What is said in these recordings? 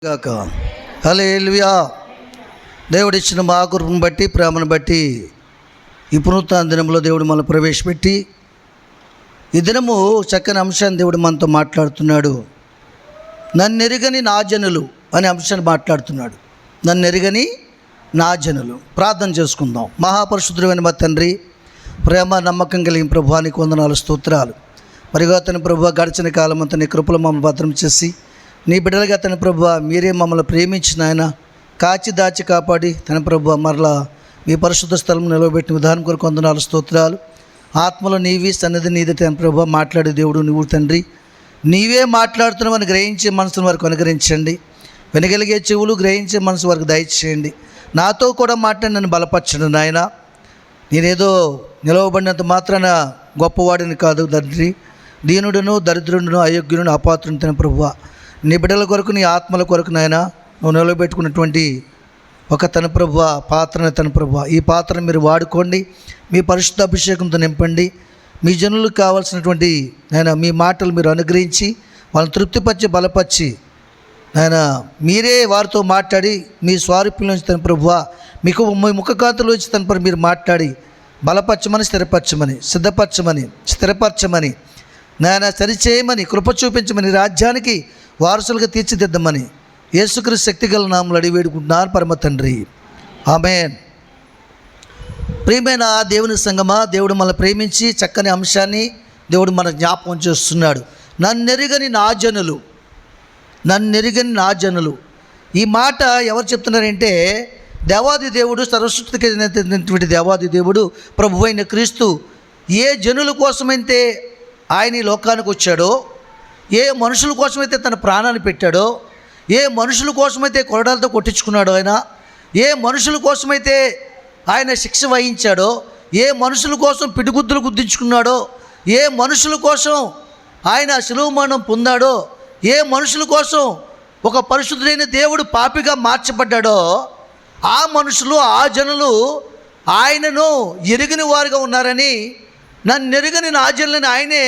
గాక హల్లెలూయా. దేవుడిచ్చిన మా కృపను బట్టి ప్రేమను బట్టి ఈ పునరుత్థాన దినంలో దేవుడు మనల్ని ప్రవేశపెట్టి ఈ దినము చక్కని అంశాన్ని దేవుడు మనతో మాట్లాడుతున్నాడు. నన్నెరుగని నా జనులు అనే అంశాన్ని మాట్లాడుతున్నాడు. నన్నెరుగని నా జనులు. ప్రార్థన చేసుకుందాం. మహాపరిశుద్ధుడైన మా తండ్రి, ప్రేమ నమ్మకం కలిగిన ప్రభువానికి వందనాలు, స్తోత్రాలు. మరిగా అతని ప్రభు గడిచిన కాలం అంతా నీ కృపలో మమ్మల్ని భద్రం చేసి నీ బిడ్డలుగా తన ప్రభు మీరే మమ్మల్ని ప్రేమించిన ఆయన కాచి దాచి కాపాడి తన ప్రభు మరలా మీ పరిశుద్ధ స్థలం నిలవబెట్టిన విధానం కొరకు వందనాలు, స్తోత్రాలు. ఆత్మలో నీవి సన్నిధి నీది తన ప్రభు మాట్లాడే దేవుడు నువ్వు తండ్రి. నీవే మాట్లాడుతున్నావని గ్రహించే మనసును వరకు అనుగ్రహించండి. వినగలిగే చెవులు గ్రహించే మనసు వరకు దయచేయండి. నాతో కూడా మాట్లాడి నన్ను బలపరచండి నాయన. నేనేదో నిలవబడినంత మాత్రాన గొప్పవాడిని కాదు తండ్రి. దీనుడును దరిద్రుడును అయోగ్యుడును అపాత్రుని తన ప్రభువా, నీ బిడ్డల కొరకు నీ ఆత్మల కొరకు నాయన నువ్వు నిలబెట్టుకున్నటువంటి ఒక తన ప్రభువ పాత్రని తన ప్రభువ, ఈ పాత్రను మీరు వాడుకోండి. మీ పరిశుద్ధ అభిషేకంతో నింపండి. మీ జనులకు కావాల్సినటువంటి నాయన మీ మాటలు మీరు అనుగ్రహించి వాళ్ళని తృప్తిపరిచి బలపరిచి నాయన మీరే వారితో మాట్లాడి మీ స్వారూప్యంలోంచి తన ప్రభువ మీకు మీ ముఖకాంతులోంచి తన పరి మీరు మాట్లాడి బలపరచమని స్థిరపరచమని సిద్ధపరచమని స్థిరపరచమని నాయన సరిచేయమని కృప చూపించమని రాజ్యానికి వారసులుగా తీర్చిదిద్దమని యేసుక్రీస్తు శక్తిగల నామములో అడిగి వేడుకుంటున్నాను పరమ తండ్రి, ఆమేన్. ప్రియమైన దేవుని సంగమా, దేవుడు మనల్ని ప్రేమించి చక్కని అంశాన్ని దేవుడు మన జ్ఞాపకం చేస్తున్నాడు. నన్నెరుగని నా జనులు, నన్నెరుగని నా జనులు. ఈ మాట ఎవరు చెప్తున్నారంటే దేవాది దేవుడు, సర్వసృష్టికి చెందినటువంటి దేవాది దేవుడు ప్రభువైన క్రీస్తు ఏ జనుల కోసమైతే ఆయన ఈ లోకానికి వచ్చాడో, ఏ మనుషుల కోసమైతే తన ప్రాణాన్ని పెట్టాడో, ఏ మనుషుల కోసమైతే కొరడాలతో కొట్టించుకున్నాడో ఆయన, ఏ మనుషుల కోసమైతే ఆయన శిక్ష వహించాడో, ఏ మనుషుల కోసం పిడిగుద్దులు గుద్దించుకున్నాడో, ఏ మనుషుల కోసం ఆయన శిలువ మరణం పొందాడో, ఏ మనుషుల కోసం ఒక పరిశుద్ధుడైన దేవుడు పాపిగా మార్చబడ్డాడో, ఆ మనుషులు ఆ జనులు ఆయనను ఎరిగిన వారుగా ఉన్నారని నన్ను ఎరుగని నా జనులని ఆయనే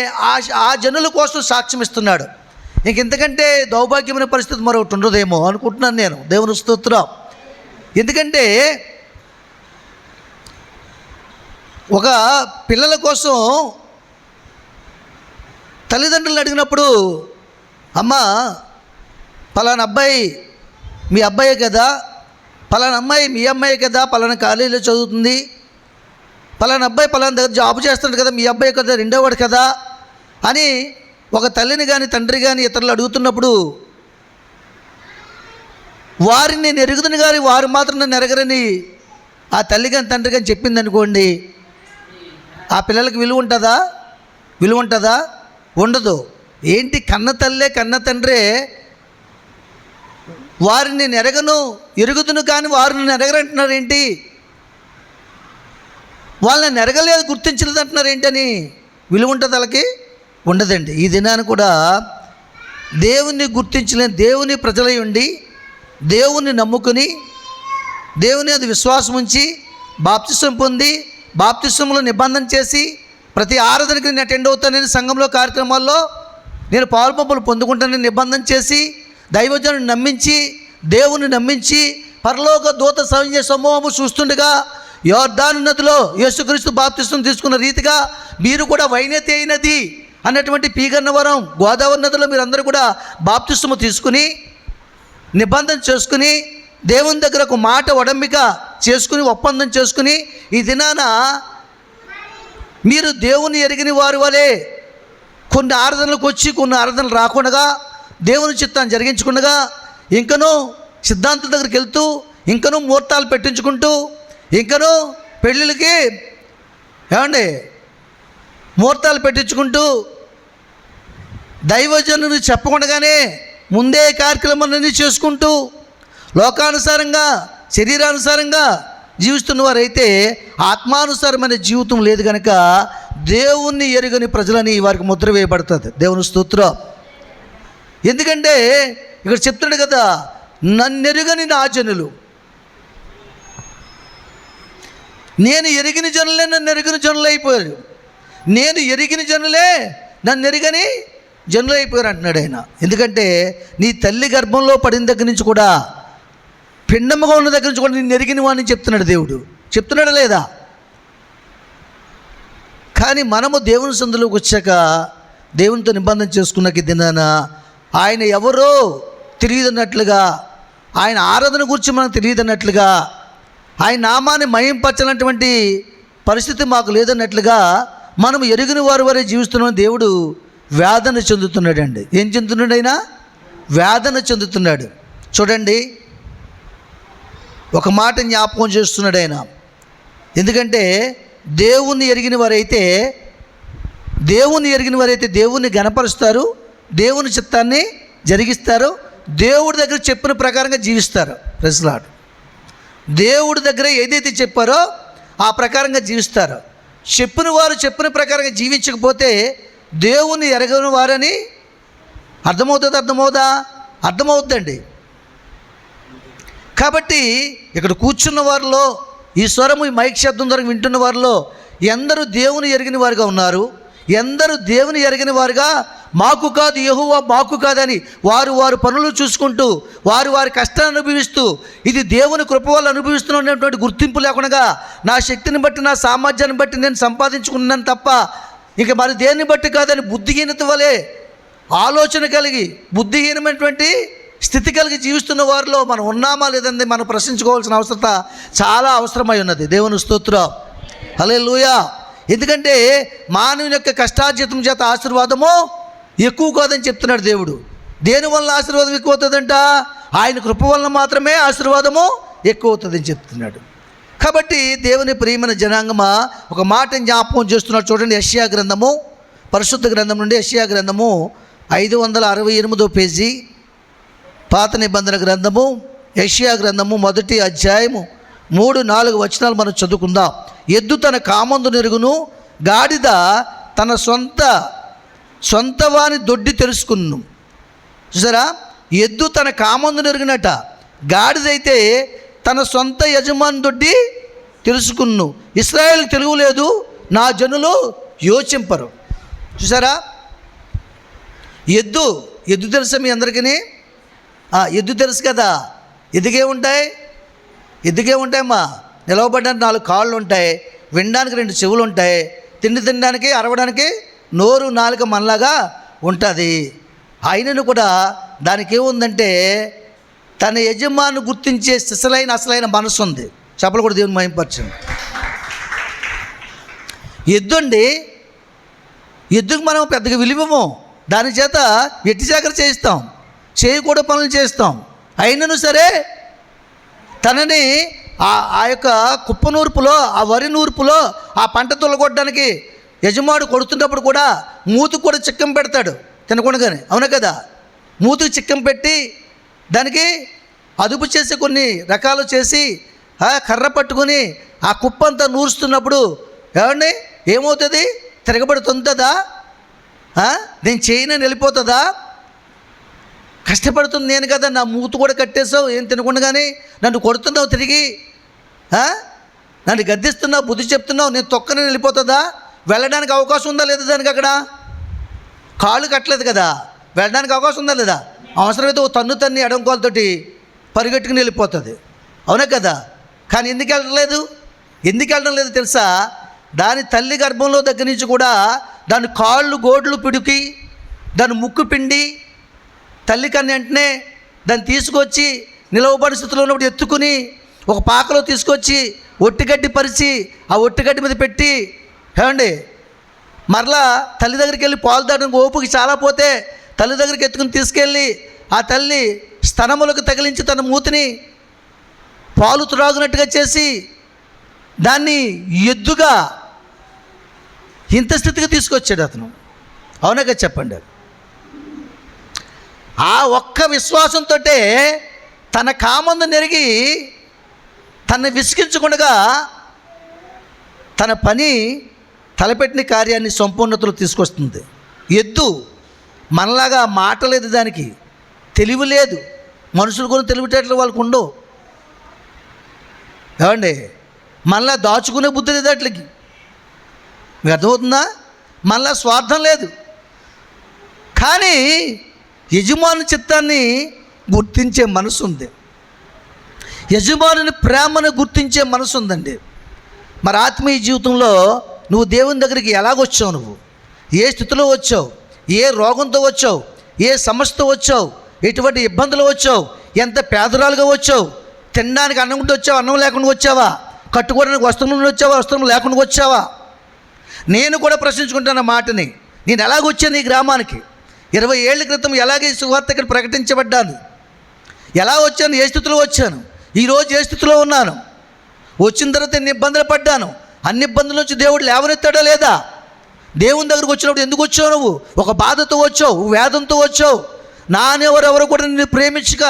ఆ జనుల కోసం సాక్ష్యం ఇస్తున్నాడు. ఇంకెంతకంటే దౌర్భాగ్యమైన పరిస్థితి మరొకటి ఉండదేమో అనుకుంటున్నాను నేను. దేవుని స్తోత్రం. ఎందుకంటే ఒక పిల్లల కోసం తల్లిదండ్రులు అడిగినప్పుడు, అమ్మ పలానా అబ్బాయి మీ అబ్బాయే కదా, పలానా అమ్మాయి మీ అమ్మాయి కదా, పలానా కాలేజీలో చదువుతుంది, పలానా అబ్బాయి పలానా దగ్గర జాబ్ చేస్తాడు కదా, మీ అబ్బాయి కదా, రెండోవాడు కదా అని ఒక తల్లిని కానీ తండ్రి కానీ ఇతరులు అడుగుతున్నప్పుడు వారిని నేను ఎరుగుతుని కానీ వారు మాత్రం నన్ను ఎరగరని ఆ తల్లి కానీ తండ్రి కానీ చెప్పింది అనుకోండి, ఆ పిల్లలకి విలువ ఉంటుందా? విలువ ఉంటుందా? ఉండదు. ఏంటి, కన్న తల్లే కన్న తండ్రే వారిని నేను ఎరగను ఎరుగుతును కానీ వారు నన్ను ఎరగరంటున్నారు ఏంటి, వాళ్ళని ఎరగలేదు గుర్తించలేదు అంటున్నారు ఏంటని విలువ ఉంటుంది వాళ్ళకి? ఉండదండి. ఈ దినాన్ని కూడా దేవుణ్ణి గుర్తించలేని దేవుని ప్రజలై ఉండి దేవుణ్ణి నమ్ముకుని దేవుని అది విశ్వాసం ఉంచి బాప్తిసం పొంది బాప్తిసంలో నిబంధన చేసి ప్రతి ఆరాధనకి నేను అటెండ్ అవుతానని సంఘంలో కార్యక్రమాల్లో నేను పాలుపంపులు పొందుకుంటానని నిబంధన చేసి దైవజనుని నమ్మించి దేవుని నమ్మించి పరలోక దూత సైన్య సమూహము చూస్తుండగా యోర్దాను నదిలో యేసుక్రీస్తు బాప్తిసం తీసుకున్న రీతిగా మీరు కూడా వైనతి అయినది అన్నటువంటి పీగన్నవరం గోదావరి నదిలో మీరు అందరూ కూడా బాప్తిసము తీసుకుని నిబంధన చేసుకుని దేవుని దగ్గర ఒక మాట ఒడంబిక చేసుకుని ఒప్పందం చేసుకుని ఈ దినాన మీరు దేవుని ఎరిగిన వారి వలె కొన్ని ఆరాధనలకు వచ్చి కొన్ని ఆరాధనలు రాకుండా దేవుని చిత్తాన్ని జరిగించకుండా ఇంకనూ సిద్ధాంతం దగ్గరికి వెళ్తూ ఇంకనూ ముహూర్తాలు పెట్టించుకుంటూ ఇంకనూ పెళ్ళిళ్ళకి ఏమండి ముహూర్తాలు పెట్టించుకుంటూ దైవజనుని చెప్పకుండానే ముందే కార్యక్రమాలన్నీ చేసుకుంటూ లోకానుసారంగా శరీరానుసారంగా జీవిస్తున్న వారైతే ఆత్మానుసారమైన జీవితం లేదు కనుక దేవుణ్ణి ఎరుగని ప్రజలని వారికి ముద్ర వేయబడుతుంది. దేవుని స్తోత్రం. ఎందుకంటే ఇక్కడ చెప్తున్నాడు కదా, నన్నెరుగని నా జనులు. నేను ఎరిగిన జనులే నన్ను ఎరిగిన జనులు అయిపోయారు. నేను ఎరిగిన జనులే నన్ను ఎరిగని జనులు అయిపోయారు అంటున్నాడు ఆయన. ఎందుకంటే నీ తల్లి గర్భంలో పడిన దగ్గర నుంచి కూడా, పిండముగా ఉన్న దగ్గర నుంచి కూడా నేను ఎరిగిన వాడిని చెప్తున్నాడు దేవుడు. చెప్తున్నాడా లేదా? కానీ మనము దేవుని సందులోకి వచ్చాక, దేవునితో నిబంధన చేసుకున్నాక దినాన ఆయన ఎవరో తెలియదన్నట్లుగా, ఆయన ఆరాధన గురించి మనకు తెలియదన్నట్లుగా, ఆయన నామాన్ని మహింపరచాలన్నటువంటి పరిస్థితి మాకు లేదన్నట్లుగా మనం ఎరిగిన వారి వరే జీవిస్తున్నాం. దేవుడు వేదన చెందుతున్నాడండి. ఏం చెందుతున్నాడు ఆయన? వేదన చెందుతున్నాడు. చూడండి, ఒక మాట జ్ఞాపకం చేస్తున్నాడు ఆయన. ఎందుకంటే దేవుణ్ణి ఎరిగిన వారైతే దేవుణ్ణి గణపరుస్తారు, దేవుని చిత్తాన్ని జరిగిస్తారు, దేవుడి దగ్గర చెప్పిన ప్రకారంగా జీవిస్తారు. Praise Lord. దేవుడి దగ్గర ఏదైతే చెప్పారో ఆ ప్రకారంగా జీవిస్తారు. చెప్పిన వారు చెప్పిన ప్రకారంగా జీవించకపోతే దేవుణ్ణి ఎరగని వారని అర్థమవుతుందండి. కాబట్టి ఇక్కడ కూర్చున్న వారిలో, ఈ స్వరము ఈ మైక్ శబ్దం ద్వారా వింటున్న వారిలో ఎందరూ దేవుని ఎరిగిన వారుగా ఉన్నారు, ఎందరూ దేవుని ఎరిగిన వారుగా మాకు కాదు, యెహోవా మాకు కాదని వారు పనులు చూసుకుంటూ వారి కష్టాన్ని అనుభవిస్తూ, ఇది దేవుని కృప వల్ల అనుభవిస్తున్నటువంటి గుర్తింపు లేకుండా నా శక్తిని బట్టి నా సామర్థ్యాన్ని బట్టి నేను సంపాదించుకున్నాను తప్ప ఇక మరి దేన్ని బట్టి కాదని బుద్ధిహీనత వలె ఆలోచన కలిగి బుద్ధిహీనమైనటువంటి స్థితి కలిగి జీవిస్తున్న వారిలో మనం ఉన్నామా లేదని మనం ప్రశ్నించుకోవాల్సిన అవసరత చాలా అవసరమై ఉన్నది. దేవుని స్తోత్రం, హల్లెలూయా. ఎందుకంటే మానవుని యొక్క కష్టార్జితం చేత ఆశీర్వాదము ఎక్కువ కాదని చెప్తున్నాడు దేవుడు. దేనివల్ల ఆశీర్వాదం ఎక్కువ అవుతుందంట? ఆయన కృప వలన మాత్రమే ఆశీర్వాదము ఎక్కువ అవుతుందని చెప్తున్నాడు. కాబట్టి దేవుని ప్రియమైన జనాంగమా, ఒక మాట జ్ఞాపకం చేస్తున్నాడు. చూడండి, యెషయా గ్రంథము, పరిశుద్ధ గ్రంథం నుండి యెషయా గ్రంథము 568వ పేజీ, పాత నిబంధన గ్రంథము యెషయా గ్రంథము 1వ అధ్యాయము 3-4 వచనాలు మనం చదువుకుందాం. ఎద్దు తన కామందు నెరుగును, గాడిద తన సొంత వాని దొడ్డి తెలుసుకును. చూసారా, ఎద్దు తన కామందు నెరుగునట, గాడిదైతే తన సొంత యజమాని దొడ్డి తెలుసుకును. ఇశ్రాయేలుకు తెలుగు లేదు, నా జనులు యోచింపరు. చూసారా, ఎద్దు తెలుసా మీ అందరికీ? ఎద్దు తెలుసు కదా. ఎద్దుకేముంటాయమ్మా? నిలవబడడానికి 4 కాళ్ళు ఉంటాయి, వినడానికి 2 చెవులు ఉంటాయి, తినడానికి అరవడానికి నోరు నాలుక మనలాగా ఉంటుంది. అయినను కూడా దానికి ఏముందంటే తన యజమాని గుర్తించే అసలైన మనసు ఉంది. చెప్పలు కూడా దేవుని మహిమపరచండి. ఎద్దుకు మనం పెద్దగా విలువము, దాని చేత వెట్టి చాకరీ చేయిస్తాం, చేయకూడని పనులు చేస్తాం. అయినను సరే తనని ఆ యొక్క కుప్ప నూర్పులో, ఆ వరి నూర్పులో ఆ పంట తొలగొట్టడానికి యజమాడు కొడుతున్నప్పుడు కూడా మూతుకు కూడా చిక్కం పెడతాడు తినకుండానే. అవునా కదా? మూతుకు చిక్కం పెట్టి దానికి అదుపు చేసి కొన్ని రకాలు చేసి కర్ర పట్టుకొని ఆ కుప్ప అంతా నూరుస్తున్నప్పుడు ఏమవుతుంది? తిరగబడుతుందా? నేను చేయనని వెళ్ళిపోతుందా? కష్టపడుతుంది నేను కదా, నా మూతు కూడా కట్టేసావు, ఏం తినకుండానే నన్ను కొడుతున్నావు, తిరిగి నన్ను గద్దిస్తున్నావు, బుద్ధి చెప్తున్నావు, నేను తొక్కనని వెళ్ళిపోతుందా? వెళ్ళడానికి అవకాశం ఉందా లేదా? దానికి అక్కడ కాళ్ళు కట్టలేదు కదా, వెళ్ళడానికి అవకాశం ఉందా లేదా? అవసరమైతే ఓ తన్ని ఎడంకోలతోటి పరిగెట్టుకుని వెళ్ళిపోతుంది. అవునా కదా? కానీ ఎందుకు వెళ్ళడం లేదు తెలుసా? దాని తల్లి గర్భంలో దగ్గర నుంచి కూడా దాని కాళ్ళు గోడ్లు పిడికి, దాని ముక్కు పిండి, తల్లి కన్నా వెంటనే దాన్ని తీసుకొచ్చి నిలవబడి స్థితిలో ఉన్నప్పుడు ఎత్తుకుని ఒక పాకలో తీసుకొచ్చి ఒట్టిగడ్డి పరిచి ఆ ఒట్టిగడ్డి మీద పెట్టి మరలా తల్లి దగ్గరికి వెళ్ళి పాలు తాగడానికి ఓపిక చాలా పోతే తల్లి దగ్గరికి ఎత్తుకుని తీసుకెళ్ళి ఆ తల్లి స్తనములకు తగిలించి తన మూతిని పాలు త్రాగునట్టుగా చేసి దాన్ని ఎద్దుగా ఇంత స్థితికి తీసుకొచ్చాడు అతను. అవునాక చెప్పండి. ఆ ఒక్క విశ్వాసంతో తన కామందు నెరిగి తనని విసిగించకుండా తన పని తలపెట్టిన కార్యాన్ని సంపూర్ణతలో తీసుకొస్తుంది. ఎద్దు మనలాగా మాట లేదు, దానికి తెలివి లేదు. మనుషులు కూడా తెలివితేటలు వాళ్ళకు ఉండవు. మనలా దాచుకునే బుద్ధి లేదు వాటికి. మీకు అర్థమవుతుందా? మనలా స్వార్థం లేదు. కానీ యజమాని చిత్తాన్ని గుర్తించే మనసు ఉంది, యజమానుని ప్రేమను గుర్తించే మనసు ఉందండి. మరి ఆత్మీయ జీవితంలో నువ్వు దేవుని దగ్గరికి ఎలాగొచ్చావు, నువ్వు ఏ స్థితిలో వచ్చావు, ఏ రోగంతో వచ్చావు, ఏ సమస్యతో వచ్చావు, ఎటువంటి ఇబ్బందులు వచ్చావు, ఎంత పేదరాలుగా వచ్చావు, తినడానికి అన్నం ఉండి వచ్చావా, అన్నం లేకుండా వచ్చావా, కట్టుకోవడానికి వస్త్రం ఉండి వచ్చావా, వస్త్రం లేకుండా వచ్చావా? నేను కూడా ప్రశ్నించుకుంటాను మాటని. నేను ఎలాగొచ్చాను ఈ గ్రామానికి? 20 ఏళ్ల క్రితం ఎలాగే సువార్త ఇక్కడ ప్రకటించబడ్డాను, ఎలా వచ్చాను, ఏ స్థితిలో వచ్చాను, ఈరోజు ఏ స్థితిలో ఉన్నాను? వచ్చిన తర్వాత ఎన్ని ఇబ్బందులు పడ్డాను, అన్ని ఇబ్బందుల నుంచి దేవుడు లేవనెత్తాడా లేదా? దేవుని దగ్గరకు వచ్చినప్పుడు ఎందుకు వచ్చావు? నువ్వు ఒక బాధతో వచ్చావు, వేదంతో వచ్చావు. నానెవరెవరు కూడా నిన్ను ప్రేమించక,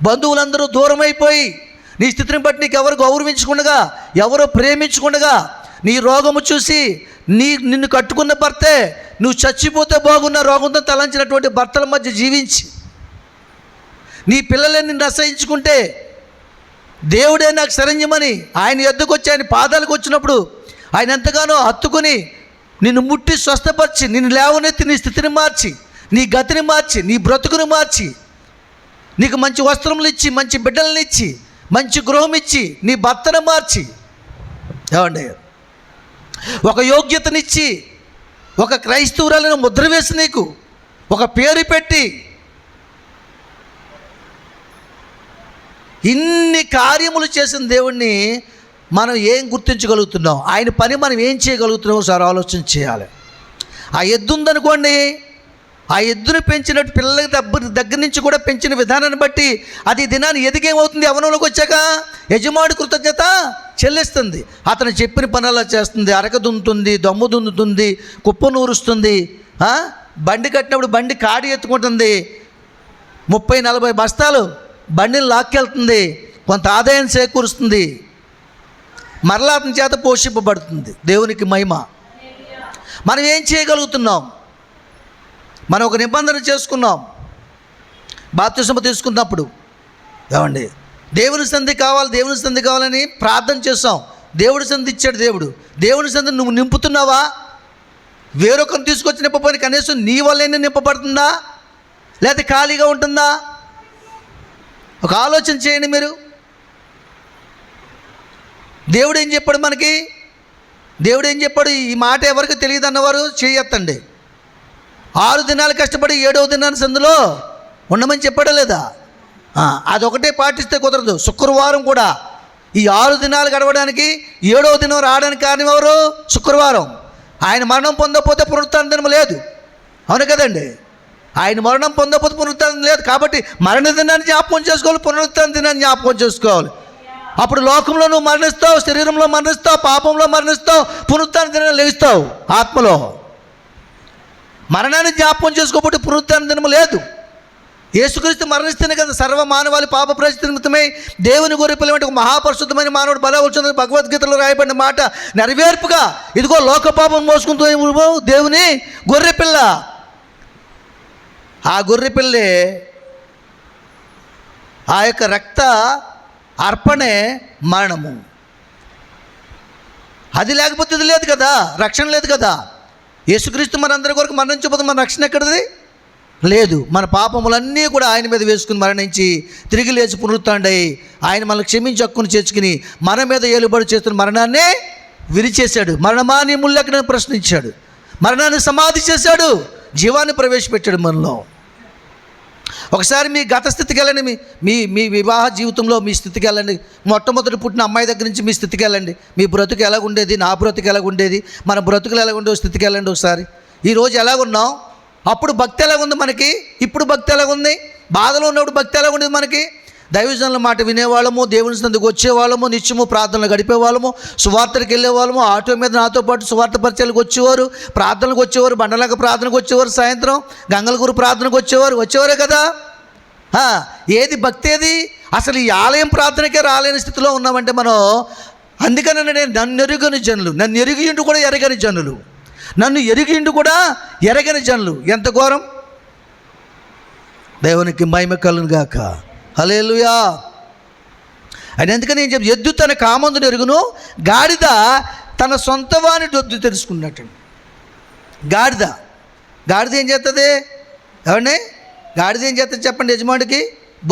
బంధువులందరూ దూరం అయిపోయి, నీ స్థితిని బట్టి నీకు ఎవరు గౌరవించకుండా, ఎవరు ప్రేమించకుండా, నీ రోగము చూసి నిన్ను కట్టుకున్న భర్తే నువ్వు చచ్చిపోతే బాగున్న రోగంతో తలంచినటువంటి భర్తల మధ్య జీవించి, నీ పిల్లలే నిన్ను అసహించుకుంటే, దేవుడే నాకు శరణ్యమని ఆయన ఎద్దుకు వచ్చి ఆయన పాదాలకు వచ్చినప్పుడు ఆయన ఎంతగానో హత్తుకుని నిన్ను ముట్టి స్వస్థపరిచి, నిన్ను లేవనెత్తి నీ స్థితిని మార్చి, నీ గతిని మార్చి, నీ బ్రతుకుని మార్చి, నీకు మంచి వస్త్రములు ఇచ్చి, మంచి బిడ్డలను ఇచ్చి, మంచి గృహం ఇచ్చి, నీ భర్తను మార్చి, ఏమండి ఒక యోగ్యతనిచ్చి, ఒక క్రైస్తవురాలను ముద్ర వేసి, నీకు ఒక పేరు పెట్టి, ఇన్ని కార్యములు చేసిన దేవుణ్ణి మనం ఏం గుర్తించగలుగుతున్నాం? ఆయన పని మనం ఏం చేయగలుగుతున్నామో సార్ ఆలోచన చేయాలి. ఆ ఎద్దు ఉందనుకోండి, ఆ ఎద్దును పెంచినట్టు పిల్లలకి దగ్గర నుంచి కూడా పెంచిన విధానాన్ని బట్టి అది దినాన్ని ఎదిగేమవుతుంది? యవ్వనంలోకి వచ్చాక యజమాని కృతజ్ఞత చెల్లిస్తుంది. అతను చెప్పిన పనులా చేస్తుంది, అరక దున్నుతుంది, దమ్ము దున్నుతుంది, కుప్ప నూరుస్తుంది, బండి కట్టినప్పుడు బండి కాడి ఎత్తుకుంటుంది, 30-40 బస్తాలు బండిని లాక్కెళ్తుంది, కొంత ఆదాయం చేకూరుస్తుంది, మరలా అతని చేత పోషింపబడుతుంది. దేవునికి మహిమ. మనం ఏం చేయగలుగుతున్నాం? మనం ఒక నిబంధన చేసుకున్నాం, బాప్తిస్మం తీసుకున్నప్పుడు, ఏమండి దేవుని సంధి కావాలి, దేవుని సంధి కావాలని ప్రార్థన చేస్తాం. దేవుడి సంధి ఇచ్చాడు దేవుడు. దేవుని సంధి నువ్వు నింపుతున్నావా? వేరొకరిని తీసుకొచ్చి నింపబోని కనీసం నీ వల్లైనా నింపబడుతుందా, లేకపోతే ఖాళీగా ఉంటుందా? ఒక ఆలోచన చేయండి మీరు. దేవుడు ఏం చెప్పాడు మనకి? దేవుడు ఏం చెప్పాడు? ఈ మాట ఎవరికి తెలియదు అన్నవారు చేయొత్తండి. 6 దినాలు కష్టపడి 7వ దినాన్ని సందులో ఉండమని చెప్పాడా లేదా? అదొకటే పాటిస్తే కుదరదు. శుక్రవారం కూడా ఈ 6 దినాలు గడవడానికి 7వ దినం రావడానికి కారణం ఎవరు? శుక్రవారం. ఆయన మరణం పొందకపోతే పునరుత్థాన దినం లేదు, అవును కదండి? ఆయన మరణం పొందకపోతే పునరుత్థానం లేదు. కాబట్టి మరణ దినాన్ని జ్ఞాపకం చేసుకోవాలి, పునరుత్థాన దినాన్ని జ్ఞాపకం చేసుకోవాలి. అప్పుడు లోకంలో నువ్వు మరణిస్తావు, శరీరంలో మరణిస్తావు, పాపంలో మరణిస్తావు, పునరుత్థాన దినాన్ని లేస్తావు ఆత్మలో. మరణాన్ని జ్ఞాపకం చేసుకోకపోతే పునరుత్థాన దినం లేదు. యేసుక్రీస్తు మరణిస్తేనే కదా సర్వ మానవాళి పాప ప్రజల నిమిత్తమై దేవుని గొర్రెపిల్ల వంటి ఒక మహాపరిశుద్ధమైన మానవుడు బలవచ్చున్నది భగవద్గీతలో రాయబడిన మాట నెరవేర్పుగా, ఇదిగో లోక పాపం మోసుకుంటూ దేవుని గొర్రెపిల్ల. ఆ గొర్రెపిల్లే, ఆ యొక్క రక్త అర్పణే మరణము. అది లేకపోతే ఇది లేదు కదా, రక్షణ లేదు కదా. యేసుక్రీస్తు మనందరి కొరకు మరణించకపోతే మన రక్షణ ఎక్కడిది? లేదు. మన పాపములన్నీ కూడా ఆయన మీద వేసుకుని మరణించి తిరిగి లేచి పునరుత్థానుడై ఆయన మనల్ని క్షమించి హక్కును చేర్చుకుని మన మీద ఏలుబడి చేస్తున్న మరణాన్నే విరిచేశాడు. మరణమా నీ ముళ్ళెక్కడని ప్రశ్నించాడు, మరణాన్ని సమాధి చేశాడు, జీవాన్ని ప్రవేశపెట్టాడు మనలో. ఒకసారి మీ గత స్థితికి వెళ్ళండి, మీ మీ వివాహ జీవితంలో మీ స్థితికి వెళ్ళండి. మొట్టమొదటి పుట్టిన అమ్మాయి దగ్గర నుంచి మీ స్థితికి వెళ్ళండి. మీ బ్రతుకు ఎలాగుండేది, నా బ్రతుకు ఎలాగుండేది, మన బ్రతుకులు ఎలాగుండే స్థితికి వెళ్ళండి ఒకసారి. ఈరోజు ఎలాగున్నాం? అప్పుడు భక్తి ఎలాగుంది మనకి, ఇప్పుడు భక్తి ఎలాగుంది? బాధలో ఉన్నప్పుడు భక్తి ఎలాగుండేది మనకి? దైవజనుల మాట వినేవాళ్ళము, దేవుని సందుకు వచ్చేవాళ్ళము, నిత్యము ప్రార్థనలు గడిపేవాళ్ళము, సువార్తలకు వెళ్ళేవాళ్ళము, ఆటో మీద నాతో పాటు సువార్త పరిచయాలకు వచ్చేవారు, ప్రార్థనలకు వచ్చేవారు, బండలాగా ప్రార్థనకు వచ్చేవారు, సాయంత్రం గంగలగురు ప్రార్థనకు వచ్చేవారే కదా. ఏది భక్తి? ఏది అసలు? ఈ ఆలయం ప్రార్థనకే రాలేని స్థితిలో ఉన్నామంటే మనం. అందుకని నన్ను ఎరుగని జనులు, నన్ను ఎరిగిండు కూడా ఎరగని జనులు, నన్ను ఎరిగిండు కూడా ఎరగని జనులు. ఎంత ఘోరం! దేవునికి మహిమ కలుగును గాక. హల్లెలూయా. అని ఎందుకని నేను చెప్పి, ఎద్దు తన కామందును ఎరుగును, గాడిద తన సొంత వాని దొద్దు తెలుసుకున్నట్టు. గాడిద ఏం చేస్తుంది? ఏమండి? గాడిద ఏం చేస్తుంది చెప్పండి? యజమానికి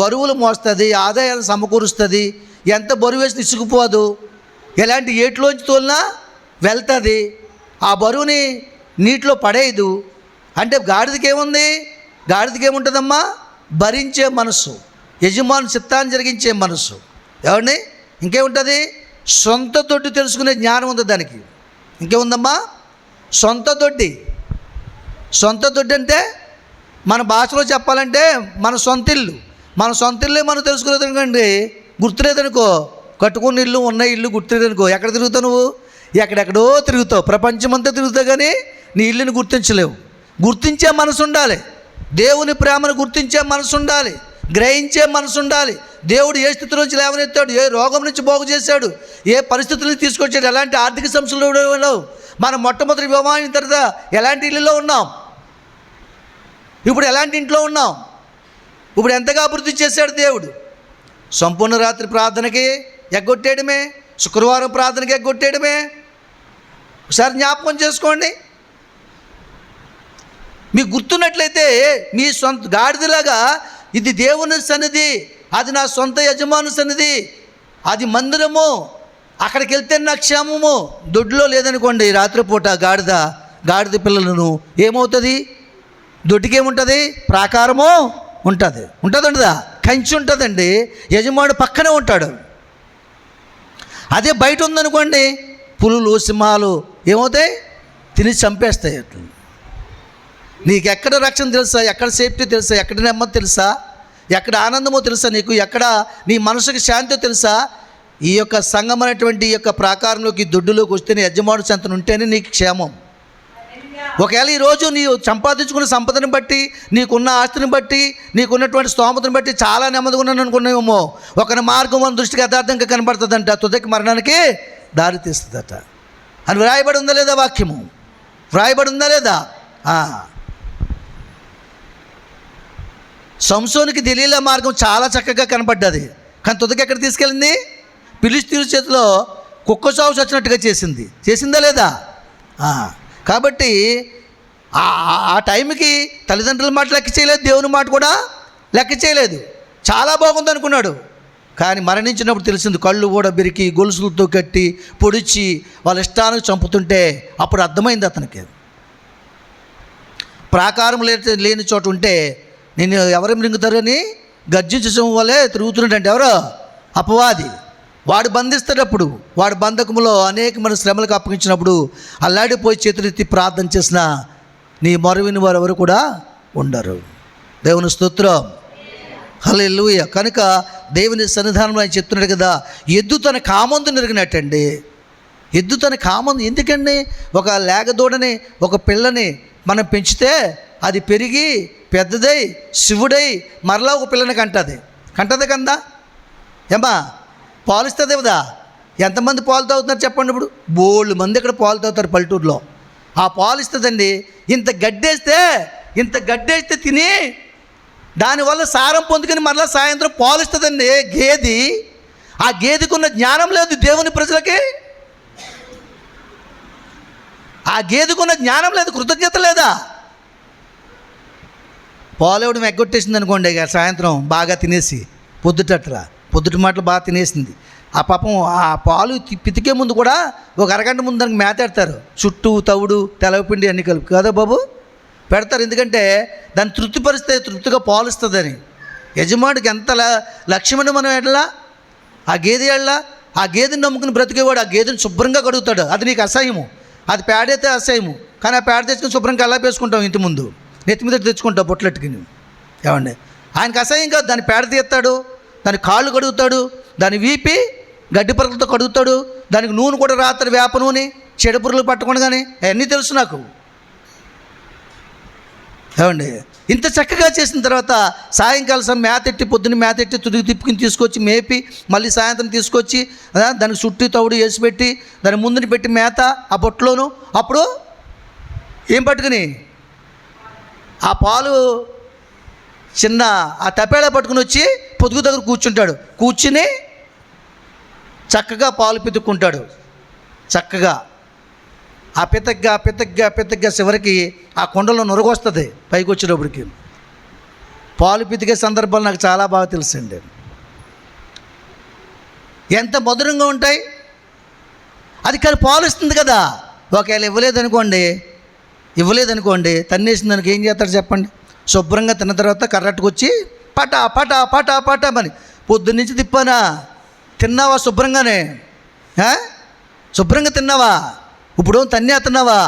బరువులు మోస్తుంది, ఆదాయాలు సమకూరుస్తుంది, ఎంత బరువు వేసి ఇసుకుపోదు, ఎలాంటి ఏట్లోంచి తోలినా వెళ్తుంది, ఆ బరువుని నీటిలో పడేయదు. అంటే గాడిదకి ఏముంది? గాడిదకి ఏముంటుందమ్మా? భరించే మనసు, యజమాని చిత్తాన్ని జరిగించే మనసు. ఏమండి? ఇంకేముంటుంది? సొంత తొట్టి తెలుసుకునే జ్ఞానం ఉంది దానికి. ఇంకేముందమ్మా? సొంత తొట్టి. సొంత తొట్టి అంటే మన భాషలో చెప్పాలంటే మన సొంత ఇల్లు. మన సొంత ఇల్లే మనం తెలుసుకునేది అనుకోండి, గుర్తులేదనుకో, కట్టుకున్న ఇల్లు, ఉన్న ఇల్లు గుర్తులేదనుకో, ఎక్కడ తిరుగుతావు నువ్వు? ఎక్కడెక్కడో తిరుగుతావు, ప్రపంచమంతా తిరుగుతావు, కానీ నీ ఇల్లుని గుర్తించలేవు. గుర్తించే మనసు ఉండాలి, దేవుని ప్రేమను గుర్తించే మనసు ఉండాలి, గ్రహించే మనసు ఉండాలి. దేవుడు ఏ స్థితి నుంచి లేవనెత్తాడు, ఏ రోగం నుంచి బాగు చేశాడు, ఏ పరిస్థితులను తీసుకొచ్చాడు, ఎలాంటి ఆర్థిక సమస్యలు. మనం మొట్టమొదటి వివాహం తర్వాత ఎలాంటి ఇల్లులో ఉన్నాం, ఇప్పుడు ఎలాంటి ఇంట్లో ఉన్నాం, ఇప్పుడు ఎంతగా అభివృద్ధి చేశాడు దేవుడు. సంపూర్ణ రాత్రి ప్రార్థనకి ఎగ్గొట్టేయడమే, శుక్రవారం ప్రార్థనకి ఎగ్గొట్టేయడమే. ఒకసారి జ్ఞాపకం చేసుకోండి. మీకు గుర్తున్నట్లయితే మీ సొంత గాడిదలాగా ఇది దేవుని సన్నిధి, అది నా సొంత యజమాను సన్నిధి, అది మందిరము, అక్కడికి వెళ్తే నా క్షేమము. దొడ్లో లేదనుకోండి, రాత్రిపూట గాడిద పిల్లలను ఏమవుతుంది? దొడ్డికేముంటుంది? ప్రాకారము ఉంటుంది. ఉంటుందా? కంచి ఉంటుందండి, యజమాడు పక్కనే ఉంటాడు. అదే బయట ఉందనుకోండి, పులులు, సింహాలు ఏమవుతాయి? తిని చంపేస్తాయి. అట్లా నీకు ఎక్కడ రక్షణ తెలుసా? ఎక్కడ సేఫ్టీ తెలుసా? ఎక్కడ నెమ్మది తెలుసా? ఎక్కడ ఆనందమో తెలుసా? నీకు ఎక్కడ నీ మనసుకి శాంతి తెలుసా? ఈ యొక్క సంఘం అనేటువంటి ఈ యొక్క ప్రాకారంలోకి, దొడ్డులోకి వస్తేనే, యజమాను చెంతను ఉంటేనే నీకు క్షేమం. ఒకవేళ ఈరోజు నీవు సంపాదించుకున్న సంపదను బట్టి, నీకున్న ఆస్తిని బట్టి, నీకున్నటువంటి స్తోమతను బట్టి చాలా నెమ్మదిగా ఉన్నాను అనుకున్నావేమో, ఒక మార్గం మన దృష్టికి యథార్థంగా కనబడుతుందంట, తుదకి మరణానికి దారి తీస్తుందట అని వ్రాయబడి ఉందా లేదా? వాక్యము వ్రాయబడి ఉందా లేదా? సంసోనికి దెలీలా మార్గం చాలా చక్కగా కనబడ్డది, కానీ తుదకి ఎక్కడ తీసుకెళ్ళింది? ఫిలిష్తీయుల చేతిలో కుక్క చావు చచ్చినట్టుగా చేసిందా లేదా? కాబట్టి ఆ టైంకి తల్లిదండ్రుల మాట లెక్క చేయలేదు, దేవుని మాట కూడా లెక్క చేయలేదు. చాలా బాగుంది అనుకున్నాడు, కానీ మరణించినప్పుడు తెలిసింది కళ్ళు కూడా బెరికి, గొలుసులతో కట్టి పొడిచి వాళ్ళ ఇష్టానికి చంపుతుంటే అప్పుడు అర్థమైంది అతనికి. ప్రాకారం లేని చోట ఉంటే నేను ఎవరు మింగుతారని గర్జించడం వల్లే తిరుగుతున్నాడంటే ఎవరో అపవాది. వాడు బంధిస్తాడప్పుడు, వాడి బంధకంలో అనేకమైన శ్రమలకు అప్పగించినప్పుడు అల్లాడిపోయి చేతులెత్తి ప్రార్థన చేసిన నీ మొరవిని వారు ఎవరు కూడా ఉండరు. దేవుని స్తోత్రం, హల్లెలూయా. కనుక దేవుని సన్నిధానంలో ఆయన చెప్తున్నాడు కదా, ఎద్దు తన కామందు నెరిగినట్టండి. ఎద్దు తన కామందు ఎందుకండి? ఒక లేగదూడని, ఒక పిల్లని మనం పెంచితే అది పెరిగి పెద్దదై శివుడై మరలా ఒక పిల్లని కంటది కందా ఏమా? పాలిస్తుంది కదా. ఎంతమంది పాలు తాగుతున్నారు చెప్పండి? ఇప్పుడు బోళ్ళు మంది ఇక్కడ పాలు తాగుతారు పల్లెటూరులో. ఆ పాలు ఇస్తుందండి. ఇంత గడ్డేస్తే తిని దానివల్ల సారం పొందుకొని మరలా సాయంత్రం పాలు ఇస్తుందండి గేది. ఆ గేదెకు ఉన్న జ్ఞానం లేదు దేవుని ప్రజలకి. ఆ గేదెకున్న జ్ఞానం లేదు, కృతజ్ఞత లేదా? పాలు ఇవ్వడం ఎగ్గొట్టేసింది అనుకోండి, ఇక సాయంత్రం బాగా తినేసి పొద్దుటి మాటలు బాగా తినేసింది. ఆ పాపం ఆ పాలు పితికే ముందు కూడా ఒక అరగంట ముందు దానికి మేతాడతారు, చుట్టూ తవుడు తెలవపిండి అన్ని కలిపి కదా బాబు పెడతారు. ఎందుకంటే దాన్ని తృప్తిపరిస్తే తృప్తిగా పాలుస్తుందని. యజమానికి ఎంత లక్ష్యమని మనం ఎట్లా ఆ గేదె ఆ గేదెని నమ్ముకుని బ్రతికేవాడు ఆ గేదెని శుభ్రంగా కడుగుతాడు. అది నీకు అసహ్యము, అది పేడైతే అసహ్యము, కానీ ఆ పేడ తెచ్చుకుని శుభ్రంగా అలా వేసుకుంటాం, ఇంటి ముందు నెత్తి మీద తెచ్చుకుంటావు బొట్లెట్టుకుని. ఏమండి? ఆయనకు అసహ్యం కాదు, దాన్ని పేడ తీస్తాడు, దాని కాళ్ళు కడుగుతాడు, దాని వీపి గడ్డి పరుగులతో కడుగుతాడు, దానికి నూనె కూడా రాత్రి వేప నూనె, చెడు పురుగులు పట్టకుండా, కానీ అవన్నీ తెలుసు నాకు. ఏమండి? ఇంత చక్కగా చేసిన తర్వాత సాయంకాలం మేతెట్టి, పొద్దున్న మేతెట్టి తుదిగి తిప్పుకుని తీసుకొచ్చి మేపి మళ్ళీ సాయంత్రం తీసుకొచ్చి దానికి చుట్టూ తవుడు వేసి పెట్టి దాని ముందుని పెట్టి మేత ఆ బొట్టులోను, అప్పుడు ఏం పట్టుకుని ఆ పాలు చిన్న ఆ తపేళ పట్టుకుని వచ్చి పొదుగు దగ్గర కూర్చుంటాడు. కూర్చుని చక్కగా పాలు పితుక్కుంటాడు. చక్కగా ఆ పితగ్గా చివరికి ఆ కొండలో నొరగొస్తుంది పైకి వచ్చేటప్పటికి. పాలు పితికే సందర్భాలు నాకు చాలా బాగా తెలుసండి. ఎంత మధురంగా ఉంటాయి. అది కానీ పాలు ఇస్తుంది కదా. ఒకవేళ ఇవ్వలేదనుకోండి తన్నేసిన దానికి ఏం చేస్తాడు చెప్పండి? శుభ్రంగా తిన్న తర్వాత కర్రట్టుకు వచ్చి పటా పటా పటా పటా అని పొద్దున్నుంచి తిప్పానా? తిన్నావా శుభ్రంగానే? శుభ్రంగా తిన్నావా? ఇప్పుడు తన్నేస్తున్నావా?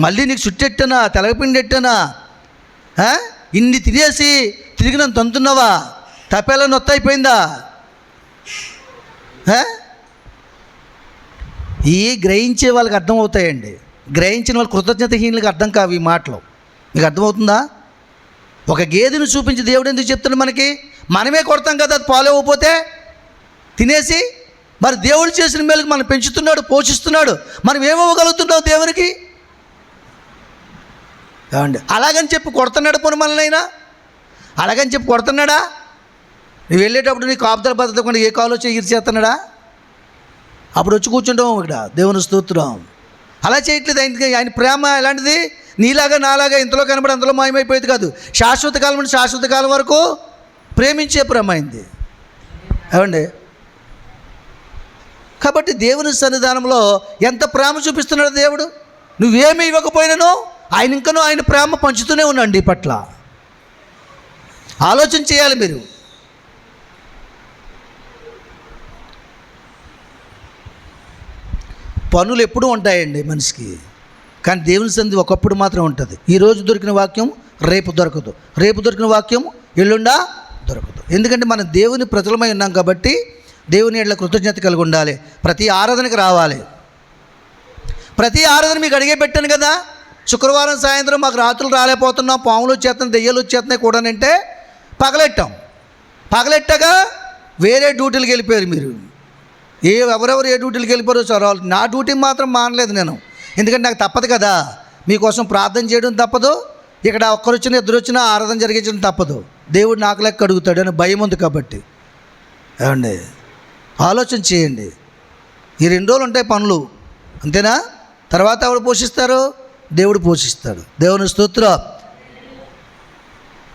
మళ్ళీ నీకు చుట్టెట్టానా? తెలగపిండి ఎట్టానా? ఇన్ని తినేసి తిరిగి నన్ను తంతున్నావా? తప్పేలా నొత్త అయిపోయిందా? ఈ గ్రహించే వాళ్ళకి అర్థమవుతాయండి. గ్రహించిన వాళ్ళు కృతజ్ఞతహీనులకు అర్థం కావు ఈ మాటలు. మీకు అర్థమవుతుందా? ఒక గేదెను చూపించి దేవుడు ఎందుకు చెప్తున్నాడు మనకి? మనమే కొడతాం కదా అది పాలు ఇవ్వకపోతే తినేసి. మరి దేవుడు చేసిన మేలుకు మనం పెంచుతున్నాడు, పోషిస్తున్నాడు. మనం ఏమివ్వగలుగుతున్నాం దేవునికి? ఏమండి? అలాగని చెప్పి కొడుతున్నాడు పోనీ మనల్నైనా? అలాగని చెప్పి కొడుతున్నాడా? నువ్వు వెళ్ళేటప్పుడు నీ కాపుదల భద్రత కూడా ఏ కాలో చేస్తున్నాడా? అప్పుడు వచ్చి కూర్చుంటాం ఇక్కడ దేవుని స్తోత్రం. అలా చేయట్లేదు. ఆయన ప్రేమ ఎలాంటిది? నీలాగా నాలాగా ఇంతలో కనబడి అందులో మాయమైపోయేది కాదు. శాశ్వత కాలం నుండి శాశ్వత కాలం వరకు ప్రేమించే ప్రేమ అయింది. ఏమండి? కాబట్టి దేవుని సన్నిధానంలో ఎంత ప్రేమ చూపిస్తున్నాడు దేవుడు. నువ్వేమీ ఇవ్వకపోయినానో ఆయన ప్రేమ పంచుతూనే ఉన్నాడు ఈ పట్ల. ఆలోచన చేయాలి మీరు. పనులు ఎప్పుడూ ఉంటాయండి మనిషికి, కానీ దేవుని సన్నిధి ఒకప్పుడు మాత్రం ఉంటుంది. ఈరోజు దొరికిన వాక్యం రేపు దొరకదు, రేపు దొరికిన వాక్యం ఎల్లుండా దొరకదు. ఎందుకంటే మనం దేవుని ప్రజలమై ఉన్నాం కాబట్టి దేవుని ఎడల కృతజ్ఞత కలిగి ఉండాలి. ప్రతి ఆరాధనకి రావాలి. ప్రతి ఆరాధన మీకు అడిగే పెట్టాను కదా. శుక్రవారం సాయంత్రం మాకు రాత్రులు రాలేకపోతున్నాం, పాములు వచ్చేస్తున్నాయి, దెయ్యాలు వచ్చేస్తున్నాయి కూడా అంటే పగలెట్టగా వేరే డ్యూటీలకు వెళ్ళిపోయారు మీరు. ఎవరెవరు ఏ డ్యూటీలకు వెళ్ళిపోయారో సార్. నా డ్యూటీ మాత్రం మానలేదు నేను. ఎందుకంటే నాకు తప్పదు కదా. మీకోసం ప్రార్థన చేయడం తప్పదు, ఇక్కడ ఒక్కరు వచ్చినా ఇద్దరు వచ్చినా ఆరాధన జరిగించడం తప్పదు. దేవుడు నాకు లెక్క అడుగుతాడు అని భయం ఉంది కాబట్టి. ఏమండి? ఆలోచన చేయండి. ఈ 2 రోజులు ఉంటాయి పనులు, అంతేనా? తర్వాత ఎవరు పోషిస్తారు? దేవుడు పోషిస్తాడు. దేవుని స్తోత్రం.